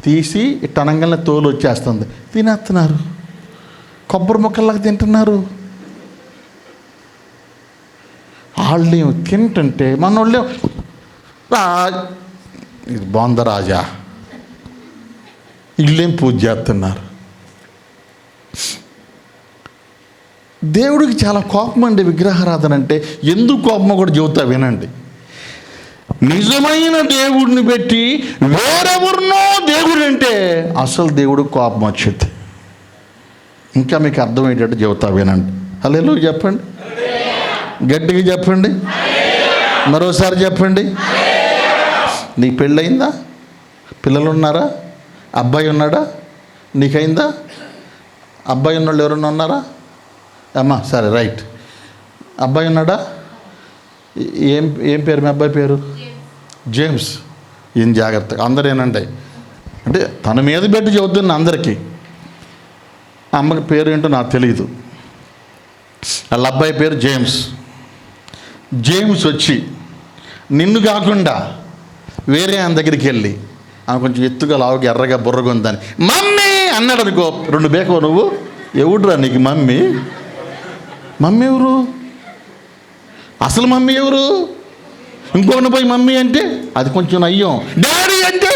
తీసి టనంగల్ని తోలు వచ్చేస్తుంది, తినేస్తున్నారు. కొబ్బరి ముక్కల్లాగా తింటున్నారు. వాళ్ళేం తింటుంటే మనోళ్ళేం ఇది బాగుందా రాజా, ఇళ్ళేం పూజ చేస్తున్నారు. దేవుడికి చాలా కోపం అండి విగ్రహారాధన అంటే. ఎందుకు కోపమో కూడా చెబుతా వినండి. నిజమైన దేవుడిని పెట్టి వేరెవరినో దేవుడు అంటే అసలు దేవుడు కోపం వచ్చింది. ఇంకా మీకు అర్థమయ్యేటట్టు చెబుతా వినండి. హల్లెలూయా చెప్పండి, గట్టిగా చెప్పండి, మరోసారి చెప్పండి. నీకు పెళ్ళయిందా? పిల్లలు ఉన్నారా? అబ్బాయి ఉన్నాడా? నీకైందా? అబ్బాయి ఉన్నోళ్ళు ఎవరన్నా ఉన్నారా అమ్మా? సరే రైట్. అబ్బాయి ఉన్నాడా? ఏం పేరు మీ అబ్బాయి పేరు? జేమ్స్. ఏం జాగ్రత్త, అందరేనండి. అంటే తన మీద పెట్టి చెబుతున్నా అందరికీ. అమ్మకి పేరు ఏంటో నాకు తెలియదు. వాళ్ళ అబ్బాయి పేరు జేమ్స్. జేమ్స్ వచ్చి నిన్ను కాకుండా వేరే ఆయన దగ్గరికి వెళ్ళి, ఆమె కొంచెం ఎత్తుగా లావుగా ఎర్రగా బుర్రగా ఉందని మమ్మీ అన్నాడు అనుకో. 2 బేకవు నువ్వు. ఎవడురా నీకు మమ్మీ? మమ్మీ ఎవరు? అసలు మమ్మీ ఎవరు? ఇంకొకటి పోయి మమ్మీ అంటే అది కొంచెం నయ్యం. డాడీ అంటే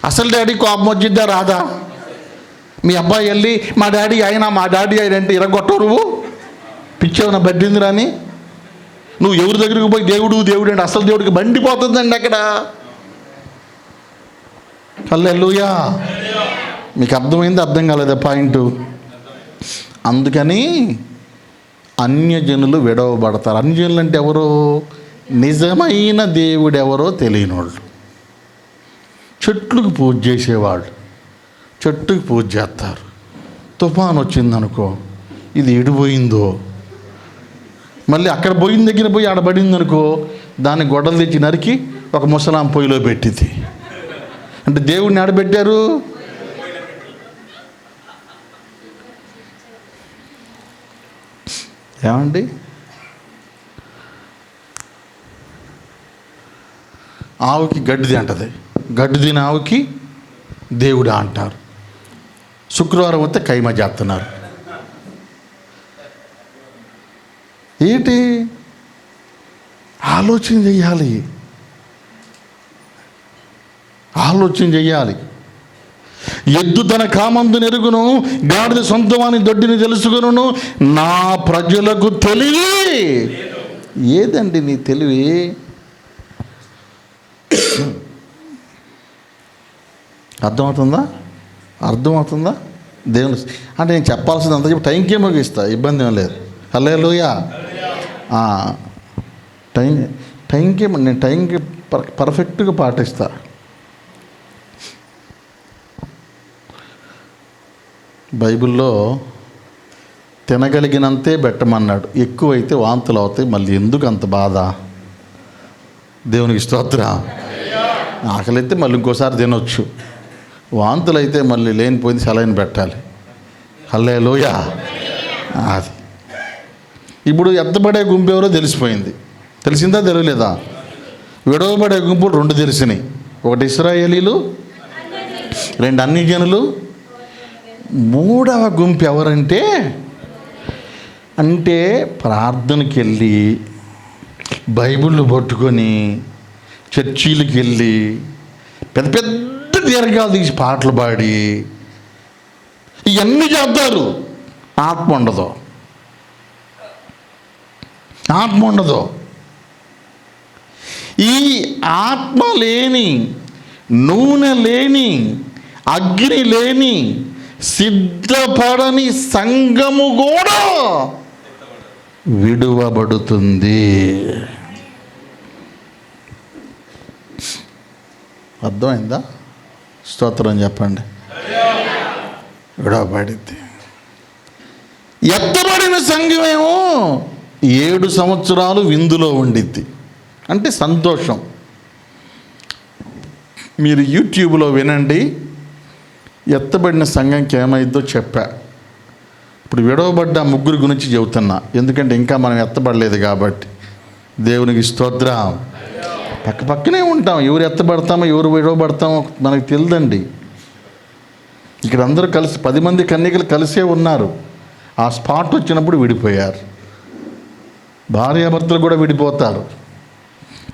అసలు డాడీ కోపం వచ్చిద్దా రాదా? మీ అబ్బాయి వెళ్ళి మా డాడీ ఆయన అంటే ఇరగొట్టవు నువ్వు. పిచ్చేవన బడ్డింది రాని. నువ్వు ఎవరి దగ్గరికి పోయి దేవుడు అంటే అసలు దేవుడికి బండిపోతుందండి అక్కడ. హల్లెలూయా. మీకు అర్థమైంది? అర్థం కాలేదా పాయింట్? అందుకని అన్యజనులు విడవబడతారు. అన్యజనులు అంటే ఎవరు? నిజమైన దేవుడు ఎవరో తెలియని వాళ్ళు. చెట్లకు పూజ చేసేవాళ్ళు చెట్టుకు పూజ చేస్తారు. తుఫాన్ వచ్చిందనుకో, ఇది ఎడిపోయిందో, మళ్ళీ అక్కడ పోయిన దగ్గర పోయి ఆడబడింది అనుకో, దాన్ని గొడవలు తెచ్చి నరికి ఒక ముసలాం పొయ్యిలో పెట్టింది. అంటే దేవుడిని ఆడబెట్టారు. ఏమండి? ఆవుకి గడ్డిది అంటది, గడ్డి తిని ఆవుకి దేవుడా అంటారు. శుక్రవారం వస్తే కైమా చేస్తున్నారు. ఏంటి? ఆలోచన చెయ్యాలి. ఎద్దు తన కామందు నెరుగును, గాడిద సొంతమాని దొడ్డిని తెలుసుకును. నా ప్రజలకు తెలివి ఏదండి? నీ తెలివి అర్థమవుతుందా? దేవుని అంటే నేను చెప్పాల్సింది అంత చెప్పి టైంకే ముగిస్తా, ఇబ్బంది ఏం లేదు. హల్లెలూయా. నేను టైంకి పర్ఫెక్ట్గా పాటిస్తా. బైబిల్లో తినగలిగినంతే పెట్టమన్నాడు. ఎక్కువైతే వాంతులు అవుతాయి. మళ్ళీ ఎందుకు అంత బాధ? దేవునికి స్తోత్రం. ఆకలితే మళ్ళీ ఇంకోసారి తినొచ్చు, వాంతులైతే మళ్ళీ లేనిపోయింది సెలైన్ పెట్టాలి. హల్లెలూయా. అది ఇప్పుడు ఎత్తబడే గుంపు ఎవరో తెలిసిపోయింది. తెలిసిందా తెలియలేదా? విడవబడే గుంపులు 2 తెలిసినాయి. ఒకటి ఇశ్రాయేలీలు, 2 అన్ని జనులు. 3వ గుంపు ఎవరంటే ప్రార్థనకి వెళ్ళి బైబిళ్ళు పట్టుకొని చర్చీలకు వెళ్ళి పెద్ద పెద్ద దీర్ఘాలు తీసి పాటలు పాడి ఇవన్నీ చేస్తారు. ఆత్మ ఉండదు, ఆత్మ ఉండదు. ఈ ఆత్మ లేని, నూనె లేని, అగ్ని లేని, సిద్ధపడని సంఘము కూడా విడువబడుతుంది. అర్థమైందా? స్తోత్రం చెప్పండి. విడవబడింది. ఎత్తబడిన సంఘమేమో 7 సంవత్సరాలు విందులో ఉండిద్ది. అంటే సంతోషం. మీరు యూట్యూబ్లో వినండి, ఎత్తబడిన సంఘంకి ఏమైందో చెప్పా. ఇప్పుడు విడవబడ్డ 3 గురించి చెబుతున్నా, ఎందుకంటే ఇంకా మనం ఎత్తబడలేదు కాబట్టి. దేవునికి స్తోత్రం. పక్కనే ఉంటాం. ఎవరు ఎత్తబడతామో ఎవరు విడవబడతామో మనకు తెలియదండి. ఇక్కడ అందరూ కలిసి 10 మంది కన్యకలు కలిసే ఉన్నారు. ఆ స్పాట్ వచ్చినప్పుడు విడిపోయారు. భార్యాభర్తలు కూడా విడిపోతారు,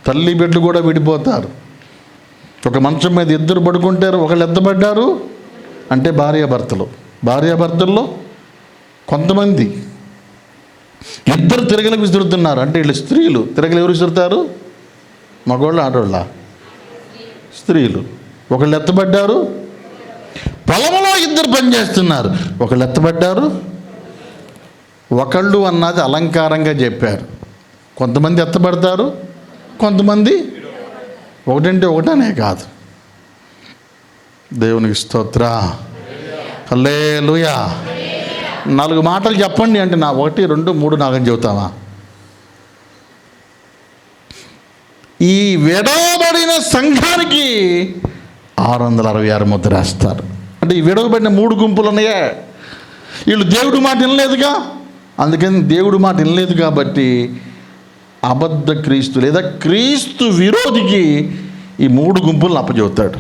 తల్లి బిడ్డలు కూడా విడిపోతారు. ఒక మంచం మీద 2 పడుకుంటారు, ఒకళ్ళు ఎత్తబడ్డారు అంటే భార్యాభర్తలు. భార్యాభర్తల్లో కొంతమంది 2 తిరగలకు విసురుతున్నారు అంటే వీళ్ళు స్త్రీలు. తిరగలు ఎవరు విసురుతారు? మగవాళ్ళు, ఆడవాళ్ళ? స్త్రీలు. ఒకళ్ళు ఎత్తబడ్డారు. పొలంలో 2 పని చేస్తున్నారు, ఒకళ్ళు ఎత్తబడ్డారు. ఒకళ్ళు అన్నది అలంకారంగా చెప్పారు. కొంతమంది ఎత్తబడతారు, కొంతమంది ఒకటంటే ఒకటనే కాదు. దేవునికి స్తోత్ర. హల్లెలూయా. 4 మాటలు చెప్పండి అంటే 1, 2, 3 నాగని చెబుతావా? ఈ విడవబడిన సంఘానికి 666 ముద్ర వేస్తారు. అంటే ఈ విడవబడిన 3 గుంపులు ఉన్నాయా, వీళ్ళు దేవుడి మాట వినలేదుగా. అందుకని దేవుడి మాట వినలేదు కాబట్టి అబద్ధ క్రీస్తు లేదా క్రీస్తు విరోధికి ఈ 3 గుంపులను అప్పచెబుతాడు.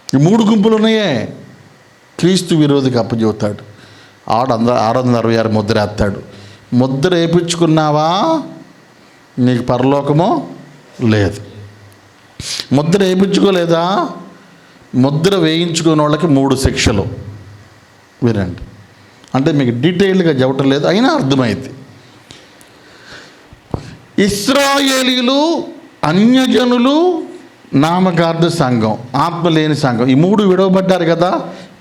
ఈ 3 గుంపులు ఉన్నాయే క్రీస్తు విరోధికి అప్పచెబుతాడు. 666 ముద్ర వేస్తాడు. ముద్ర వేయించుకున్నావా నీకు పరలోకమో లేదు. ముద్ర వేయించుకోలేదా, ముద్ర వేయించుకునే వాళ్ళకి 3 శిక్షలు. వినండి, అంటే మీకు డీటెయిల్గా చెప్పటం లేదు, అయినా అర్థమైంది. ఇశ్రాయేలీలు, అన్యజనులు, నామకార్థ సంఘం, ఆత్మ లేని సంఘం, ఈ 3 విడవబడ్డారు కదా.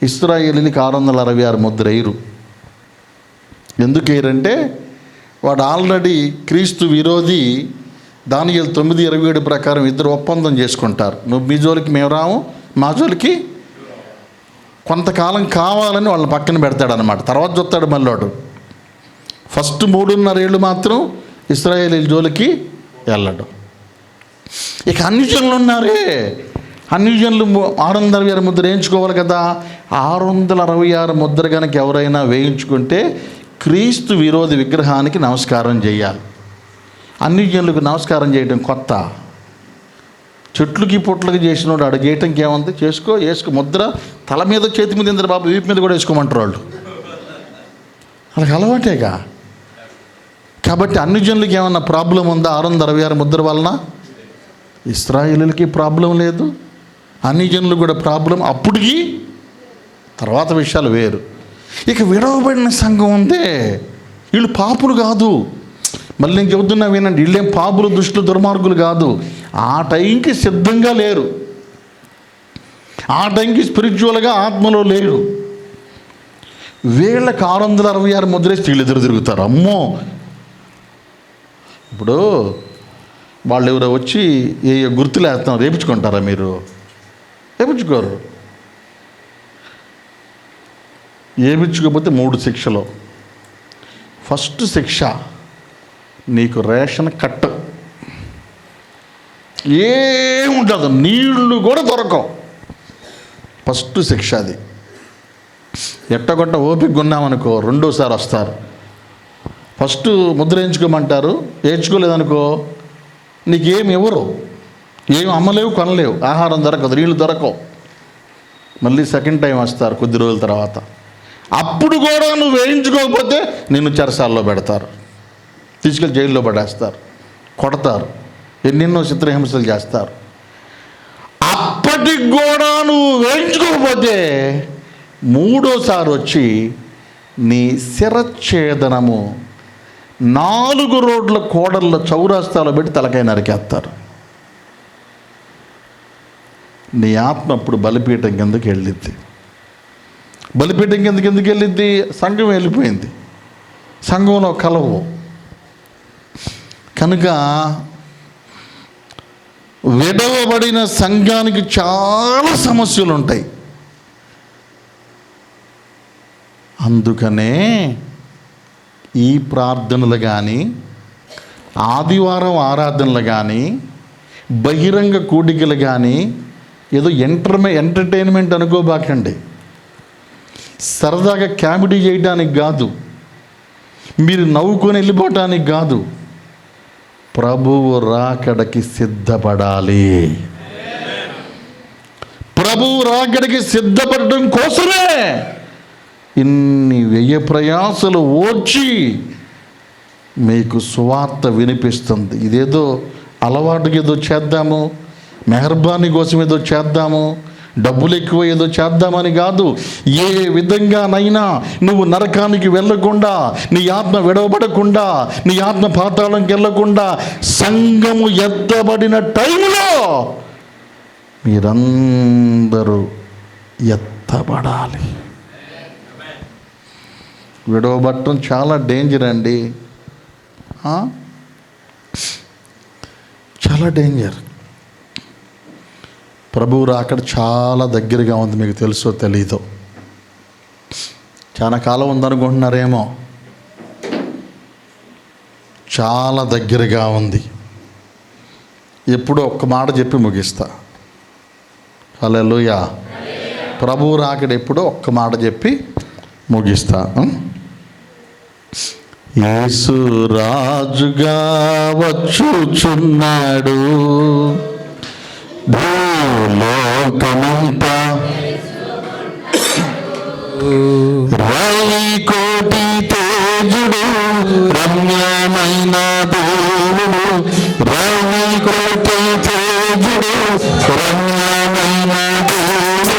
ఇశ్రాయేలీలకి 666 ముద్ర వేయరు. ఎందుకు వేయరంటే వాడు ఆల్రెడీ క్రీస్తు విరోధి. దానియేలు 9:27 ప్రకారం 2 ఒప్పందం చేసుకుంటారు. నువ్వు మీ జోలికి మేము రాము, మా జోలికి కొంతకాలం కావాలని వాళ్ళని పక్కన పెడతాడనమాట. తర్వాత చూస్తాడు మళ్ళీ వాడు. ఫస్ట్ 3.5 ఏళ్ళు మాత్రం ఇశ్రాయేలీల జోలికి వెళ్ళడు. ఇక అన్ని జనులు ఉన్నారే, అన్ని జనులు 666 ముద్ర వేయించుకోవాలి కదా. 666 ముద్ర కనుక ఎవరైనా వేయించుకుంటే క్రీస్తు విరోధి విగ్రహానికి నమస్కారం చేయాలి. అన్ని జనులకు నమస్కారం చేయడం కొత్త. చెట్లుకి పొట్లకి చేసినోడు అక్కడ చేయటానికి ఏముంది? వేసుకో ముద్ర. తల మీద, చేతి మీద, ఇంద్ర బాబు వీపు మీద కూడా వేసుకోమంటారు వాళ్ళు. వాళ్ళకి అలవాటేగా. కాబట్టి అన్ని జనులకి ఏమన్నా ప్రాబ్లం ఉందా 666 ముద్ర వలన? ఇశ్రాయేలీలకి ప్రాబ్లం లేదు, అన్ని జనులు కూడా ప్రాబ్లం. అప్పటికి తర్వాత విషయాలు వేరు. ఇక విడవబడిన సంఘం ఉందే, వీళ్ళు పాపులు కాదు. మళ్ళీ నేను చెబుతున్నా వినండి, వీళ్ళేం పాపులు, దుష్టులు, దుర్మార్గులు కాదు. ఆ టైంకి సిద్ధంగా లేరు, ఆ టైంకి స్పిరిచువల్గా ఆత్మలో లేరు. వీళ్ళకి 666 ముద్రేసి వీళ్ళు ఎదురు తిరుగుతారు. అమ్మో, ఇప్పుడు వాళ్ళు ఎవరో వచ్చి ఏ గుర్తులు వేస్తాం, రేపించుకుంటారా మీరు? రేపించుకోరు. ఏపించుకోకపోతే 3 శిక్షలు. ఫస్ట్ శిక్ష, నీకు రేషన్ కట్ ఏముండదు, నీళ్లు కూడా దొరకవు. ఫస్ట్ శిక్ష అది. ఎట్టగొట్ట ఓపిక ఉన్నామనుకో రెండోసారి వస్తారు. ఫస్ట్ ముద్ర వేయించుకోమంటారు, వేయించుకోలేదనుకో నీకేమి ఎవరు, ఏం అమ్మలేవు, కొనలేవు, ఆహారం దొరకదు, నీళ్ళు దొరకవు. మళ్ళీ సెకండ్ టైం వస్తారు కొద్ది రోజుల తర్వాత. అప్పుడు కూడా నువ్వు వేయించుకోకపోతే నిన్ను చెరసాల్లో పెడతారు, తీసుకెళ్ళి జైల్లో పడేస్తారు, కొడతారు, ఎన్నెన్నో చిత్రహింసలు చేస్తారు. అప్పటికి కూడా నువ్వు వేయించుకోకపోతే మూడోసారి వచ్చి నీ శిరఛేదనము 4 రోడ్ల కోడళ్ళ చౌరాస్తాలో పెట్టి తలకాయ నరికేస్తారు. నీ ఆత్మ అప్పుడు బలిపీఠం కిందకి వెళ్ళిద్ది. బలిపీఠం కిందకి ఎందుకు వెళ్ళిద్ది? సంఘం వెళ్ళిపోయింది, సంఘంలో కలవు. కనుక విడవబడిన సంఘానికి చాలా సమస్యలు ఉంటాయి. అందుకనే ఈ ప్రార్థనలు కానీ, ఆదివారం ఆరాధనలు కానీ, బహిరంగ కూడికలు కానీ ఏదో ఎంటర్టైన్మెంట్ అనుకోబాకండి. సరదాగా కామెడీ చేయడానికి కాదు, మీరు నవ్వుకొని వెళ్ళిపోవటానికి కాదు. ప్రభువు రాకడకి సిద్ధపడాలి. ప్రభువు రాకడకి సిద్ధపడటం కోసమే ఇన్ని వ్యయ ప్రయాసలు ఓర్చి మీకు సువార్త వినిపిస్తుంది. ఇదేదో అలవాటుకి ఏదో చేద్దాము, మెహర్బానీ కోసం ఏదో చేద్దాము, డబ్బులు ఎక్కువ ఏదో చేద్దామని కాదు. ఏ విధంగానైనా నువ్వు నరకానికి వెళ్ళకుండా, నీ ఆత్మ విడవబడకుండా, నీ ఆత్మ పాతాళంకి వెళ్ళకుండా సంఘము ఎత్తబడిన టైంలో మీరందరూ ఎత్తబడాలి. విడవబడటం చాలా డేంజర్ అండి, చాలా డేంజర్. ప్రభువు రాకడ చాలా దగ్గరగా ఉంది, మీకు తెలుసో తెలీదో. చాలా కాలం ఉందనుకుంటున్నారేమో, చాలా దగ్గరగా ఉంది. ఎప్పుడో ఒక్క మాట చెప్పి ముగిస్తా. హల్లెలూయా. ప్రభువు రాకడ ఎప్పుడో ఒక్క మాట చెప్పి ముగిస్తా. యేసు రాజుగా వచ్చుచున్నాడు, భూలోకమంతా రాయి కోటి తేజుడు, రమ్యమైన దేవుడు, రాయి కోటి తేజుడు, రమ్యమైన దేవుడు,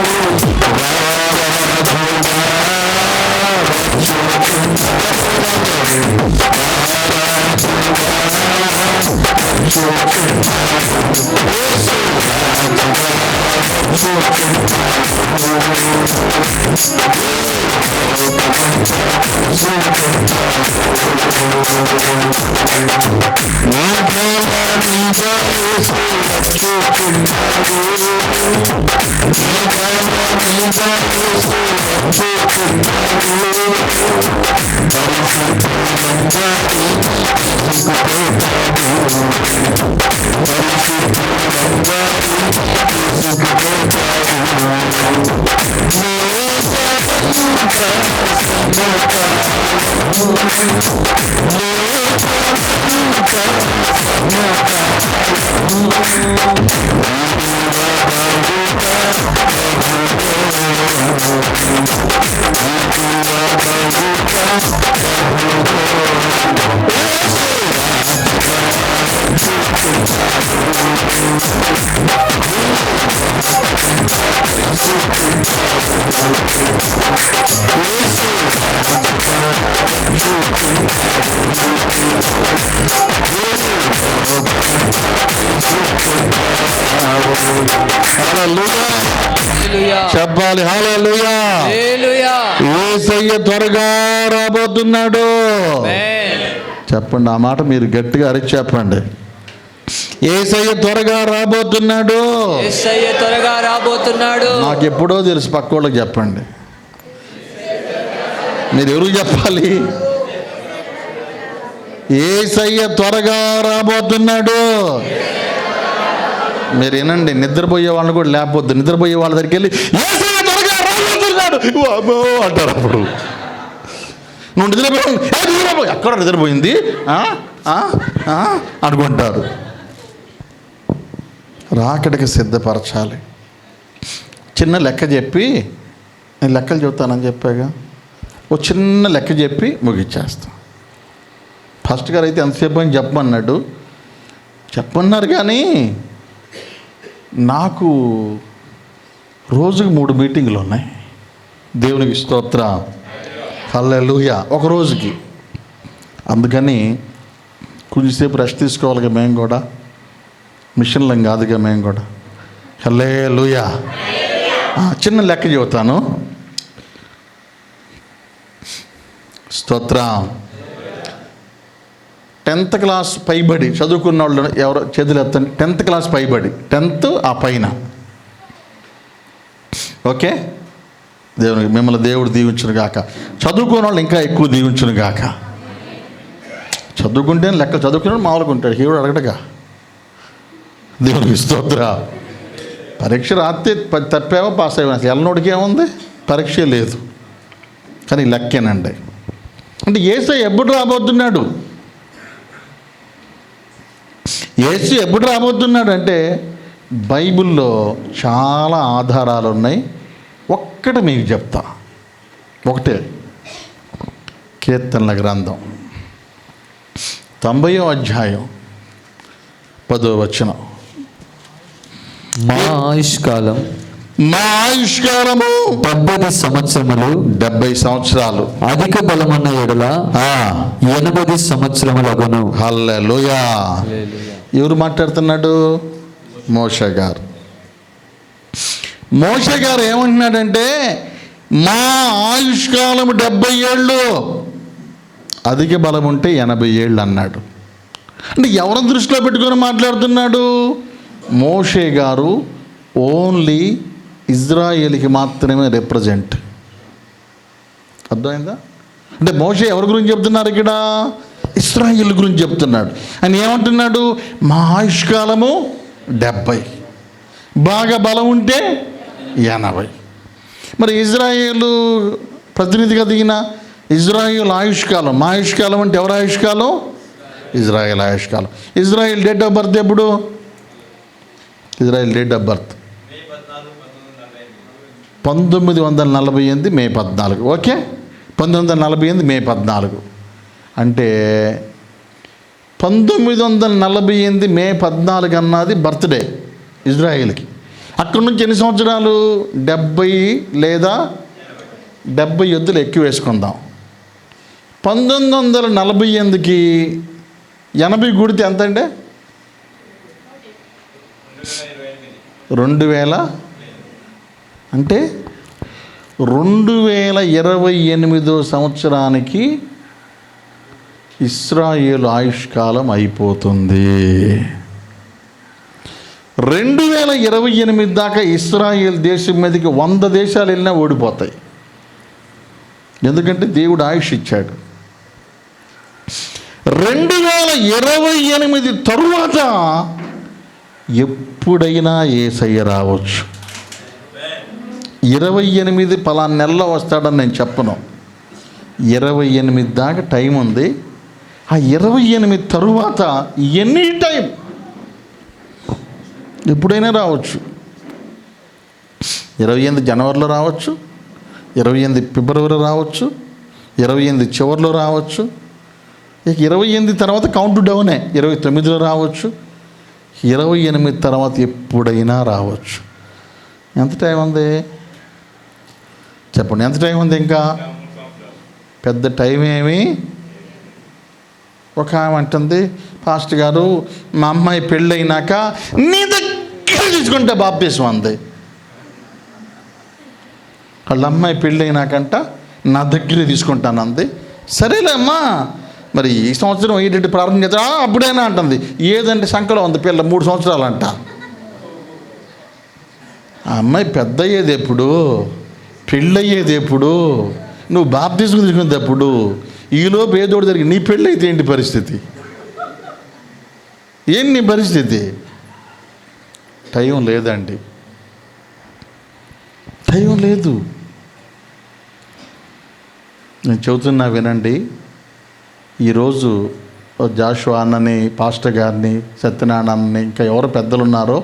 చెప్పాలి హల్లెలూయా. యేసయ్య త్వరగా రాబోతున్నాడు. చెప్పండి ఆ మాట, మీరు గట్టిగా అరిచి చెప్పండి. యేసయ్య త్వరగా రాబోతున్నాడు. యేసయ్య త్వరగా రాబోతున్నాడు. నాకు ఎప్పుడో తెలుసు, పక్కోళ్ళకి చెప్పండి. మీరు ఎవరికి చెప్పాలి? యేసయ్య త్వరగా రాబోతున్నాడు. మీరు ఏనండి, నిద్రపోయే వాళ్ళని కూడా లేకపోద్దు. నిద్రపోయే వాళ్ళ దగ్గరికి వెళ్ళి యేసయ్య త్వరగా రాబోతున్నాడు అబ్బో అంటారు. అప్పుడు నువ్వు నిద్రపోయి ఎక్కడ నిద్రపోయింది అనుకుంటారు. రాకడికి సిద్ధపరచాలి. చిన్న లెక్క చెప్పి, నేను లెక్కలు చెప్తానని చెప్పాగా, ఓ చిన్న లెక్క చెప్పి ముగిచ్చేస్తాను. ఫస్ట్ గారు అయితే ఎంతసేపు అని చెప్పమన్నారు కానీ నాకు రోజుకి 3 మీటింగులు ఉన్నాయి. దేవునికి స్తోత్రం, హల్లెలూయా, ఒక రోజుకి. అందుకని కొంచెంసేపు రెస్ట్ తీసుకోవాలిగా మేము కూడా, మిషన్లం కాదుగా మేము కూడా. హల్లెలూయా. చిన్న లెక్క చెబుతాను. స్తోత్రం. 10th క్లాస్ పైబడి చదువుకున్న వాళ్ళు ఎవరో చేతులు ఎత్తండి. 10th క్లాస్ పైబడి, 10th ఆ పైన. ఓకే, దేవునికి మిమ్మల్ని దేవుడు దీవించును గాక. చదువుకున్న వాళ్ళు ఇంకా ఎక్కువ దీవించును గాక. చదువుకుంటే లెక్క చదువుకున్న మామూలుగా ఉంటాడు, హీరోడు అడగడగా. దేవునికి స్తోత్ర. పరీక్ష రాస్తే తప్పేవో పాస్ అయ్యాను, అసలు ఎల్లనోడికి ఏముంది, పరీక్ష లేదు. కానీ లెక్కేనండి. అంటే యేసయ్య ఎప్పుడు రాబోతున్నాడు? యేసు ఎప్పుడు రాబోతున్నాడు అంటే బైబిల్లో చాలా ఆధారాలు ఉన్నాయి. ఒక్కటి మీకు చెప్తా. ఒకటే, కీర్తనల గ్రంథం 90వ అధ్యాయం 10వ వచనం. మా ఆయుష్కాలము 70 సంవత్సరములు, 70 సంవత్సరాలు. అధిక బలమన్న ఎడల 80 సంవత్సరములగును. హల్లెలూయా. ఎవరు మాట్లాడుతున్నాడు? మోషే గారు. మోషే గారు ఏమంటున్నాడంటే, మా ఆయుష్కాలము 70 ఏళ్ళు, అధిక బలం ఉంటే 80 ఏళ్ళు అన్నాడు. అంటే ఎవరిని దృష్టిలో పెట్టుకొని మాట్లాడుతున్నాడు? మోషే గారు ఓన్లీ ఇజ్రాయేల్కి మాత్రమే రిప్రజెంట్. అర్థమైందా? అంటే మోషే ఎవరి గురించి చెప్తున్నారు ఇక్కడ? ఇశ్రాయేలు గురించి చెప్తున్నాడు. ఆయన ఏమంటున్నాడు? మా ఆయుష్కాలము 70, బాగా బలం ఉంటే 80. మరి ఇజ్రాయేలు ప్రతినిధిగా దిగిన ఇజ్రాయేల్ ఆయుష్కాలం, మా ఆయుష్కాలం అంటే ఎవరి ఆయుష్కాలం? ఇజ్రాయేల్ ఆయుష్కాలం. ఇజ్రాయేల్ డేట్ ఆఫ్ బర్త్ ఎప్పుడు? Israel date of birth 1948 May 14. Okay, 1948 May 14 అంటే 1948 మే 14 అన్నది బర్త్డే ఇజ్రాయేల్కి. అక్కడి నుంచి ఎన్ని సంవత్సరాలు? 70 లేదా 70 ఎద్దులు ఎక్కువ వేసుకుందాం. 1948కి 80 కూడితే ఎంత అంటే 2000, అంటే 2028వ సంవత్సరానికి ఇశ్రాయేలు ఆయుష్కాలం అయిపోతుంది. 2028 దాకా ఇశ్రాయేల్ దేశం మీదకి 100 దేశాలు వెళ్ళినా ఓడిపోతాయి. ఎందుకంటే దేవుడు ఆయుష్ ఇచ్చాడు. 2028 తరువాత ఎప్పుడైనా యేసయ్య రావచ్చు. 28 పలానా నెలలో వస్తాడని నేను చెప్పను. 28 దాకా టైం ఉంది. ఆ 28 తరువాత ఎనీ టైం ఎప్పుడైనా రావచ్చు. 28 జనవరిలో రావచ్చు, 28 ఫిబ్రవరి రావచ్చు, 28 చివరిలో రావచ్చు. ఇక 28 తర్వాత కౌంట్ డౌనే, 29లో రావచ్చు. 28 తర్వాత ఎప్పుడైనా రావచ్చు. ఎంత టైం ఉంది చెప్పండి? ఎంత టైం ఉంది? ఇంకా పెద్ద టైం ఏమి. ఒక ఆమె అంటుంది, పాస్టర్ గారు మా అమ్మాయి పెళ్ళైనాక నీ దగ్గర తీసుకుంటే బాప్తీసం అంది. వాళ్ళ అమ్మాయి పెళ్ళైనాకంట నా దగ్గరే తీసుకుంటాను అంది. సరేలే అమ్మా, మరి ఈ సంవత్సరం ఏంటంటే ప్రారంభం చేద్దా అప్పుడైనా అంటుంది. ఏదంటే సంఖ్యలో ఉంది పిల్ల 3 సంవత్సరాలంట. ఆ అమ్మాయి పెద్ద అయ్యేది ఎప్పుడు? పెళ్ళయ్యేది ఎప్పుడు? నువ్వు బాప్తీసం తీసుకునేది ఎప్పుడు? ఈలోపు ఏదోడు జరిగి నీ పెళ్ళి అయితే ఏంటి పరిస్థితి? ఏంటి నీ పరిస్థితి? టైం లేదండి, టైం లేదు. నేను చెబుతున్నా వినండి. ఈరోజు జాషువా అన్నని, పాస్టర్ గారిని, సత్యనారాయణని, ఇంకా ఎవరు పెద్దలు ఉన్నారో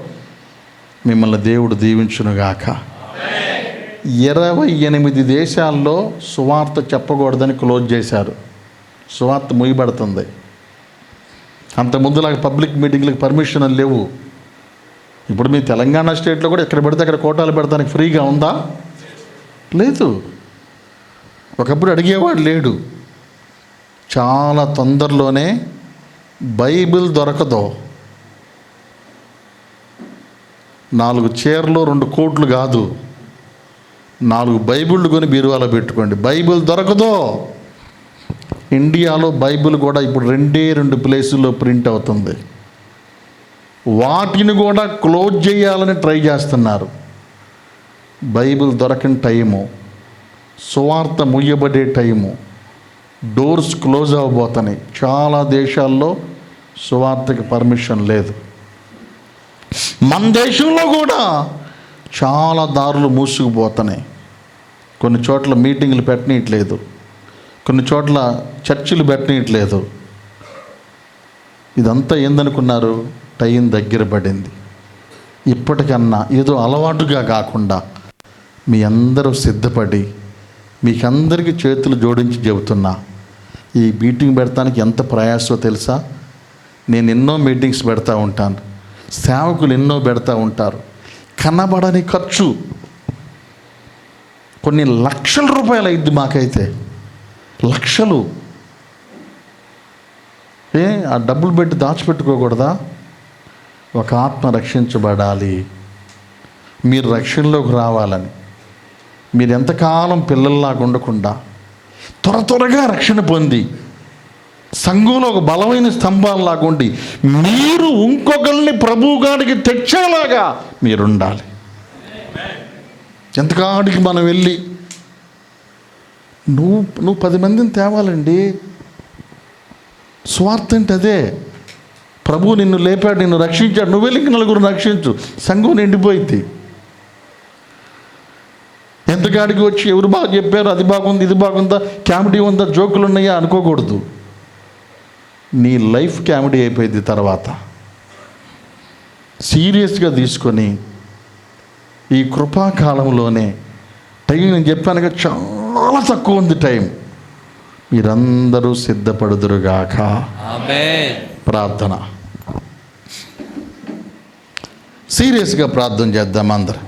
మిమ్మల్ని దేవుడు దీవించునుగాక. 28 దేశాల్లో సువార్త చెప్పకూడదని క్లోజ్ చేశారు. సువార్త ముయ్యబడుతుంది. అంత ముందులాగా పబ్లిక్ మీటింగ్లకు పర్మిషన్ లేవు. ఇప్పుడు మీ తెలంగాణ స్టేట్లో కూడా ఎక్కడ పెడితే అక్కడ కోటాలు పెడతానికి ఫ్రీగా ఉందా? లేదు. ఒకప్పుడు అడిగేవాడు లేడు. చాలా తొందరలోనే బైబిల్ దొరకదు. 4 చీరలు 2 కోట్లు కాదు, 4 బైబిళ్ళు కొని బీరువాలో పెట్టుకోండి. బైబిల్ దొరకదు. ఇండియాలో బైబిల్ కూడా ఇప్పుడు 2 ప్లేసుల్లో ప్రింట్ అవుతుంది. వాటిని కూడా క్లోజ్ చేయాలని ట్రై చేస్తున్నారు. బైబిల్ దొరకని టైము, సువార్త ముయ్యబడే టైము, డోర్స్ క్లోజ్ అవ్వబోతున్నాయి. చాలా దేశాల్లో సువార్తకి పర్మిషన్ లేదు. మన దేశంలో కూడా చాలా దారులు మూసుకుపోతున్నాయి. కొన్ని చోట్ల మీటింగులు పెట్టనీయట్లేదు, కొన్ని చోట్ల చర్చిలు పెట్టనీయట్లేదు. ఇదంతా ఏందనుకున్నారు? టైం దగ్గర పడింది. ఇప్పటికన్నా ఏదో అలవాటుగా కాకుండా మీ అందరూ సిద్ధపడి, మీకందరికీ చేతులు జోడించి చెబుతున్నా, ఈ మీటింగ్ పెడతానికి ఎంత ప్రయాసో తెలుసా? నేను ఎన్నో మీటింగ్స్ పెడతా ఉంటాను, సేవకులు ఎన్నో పెడతా ఉంటారు. కనబడని ఖర్చు కొన్ని లక్షల రూపాయలు అయింది మాకైతే, లక్షలు. ఆ డబ్బులు పెట్టి దాచిపెట్టుకోకూడదా? ఒక ఆత్మ రక్షించబడాలి, మీరు రక్షణలోకి రావాలని, మీరు ఎంతకాలం పిల్లల్లాగా ఉండకుండా త్వరగా రక్షణ పొంది సంఘంలో ఒక బలమైన స్తంభాలలాగా ఉండి మీరు ఇంకొకరిని ప్రభువుగాడికి తెచ్చేలాగా మీరుండాలి. ఎంతకాడికి మనం వెళ్ళి నువ్వు 10 మందిని తేవాలండి. స్వార్థ అంటే అదే. ప్రభువు నిన్ను లేపాడు, నిన్ను రక్షించాడు, నువ్వు వెళ్ళి 4 రక్షించు, సంఘం నిండిపోయింది. ఎంతకాడికి వచ్చి ఎవరు బాగా చెప్పారు, అది బాగుంది, ఇది బాగుందా, కామెడీ ఉందా, జోకులు ఉన్నాయా అనుకోకూడదు. నీ లైఫ్ కామెడీ అయిపోయింది. తర్వాత సీరియస్గా తీసుకొని ఈ కృపాకాలంలోనే టైం, నేను చెప్పానుగా చాలా తక్కువ ఉంది టైం, మీరందరూ సిద్ధపడుదురుగాక. ఆమేన్. ప్రార్థన, సీరియస్గా ప్రార్థన చేద్దాం అందరం.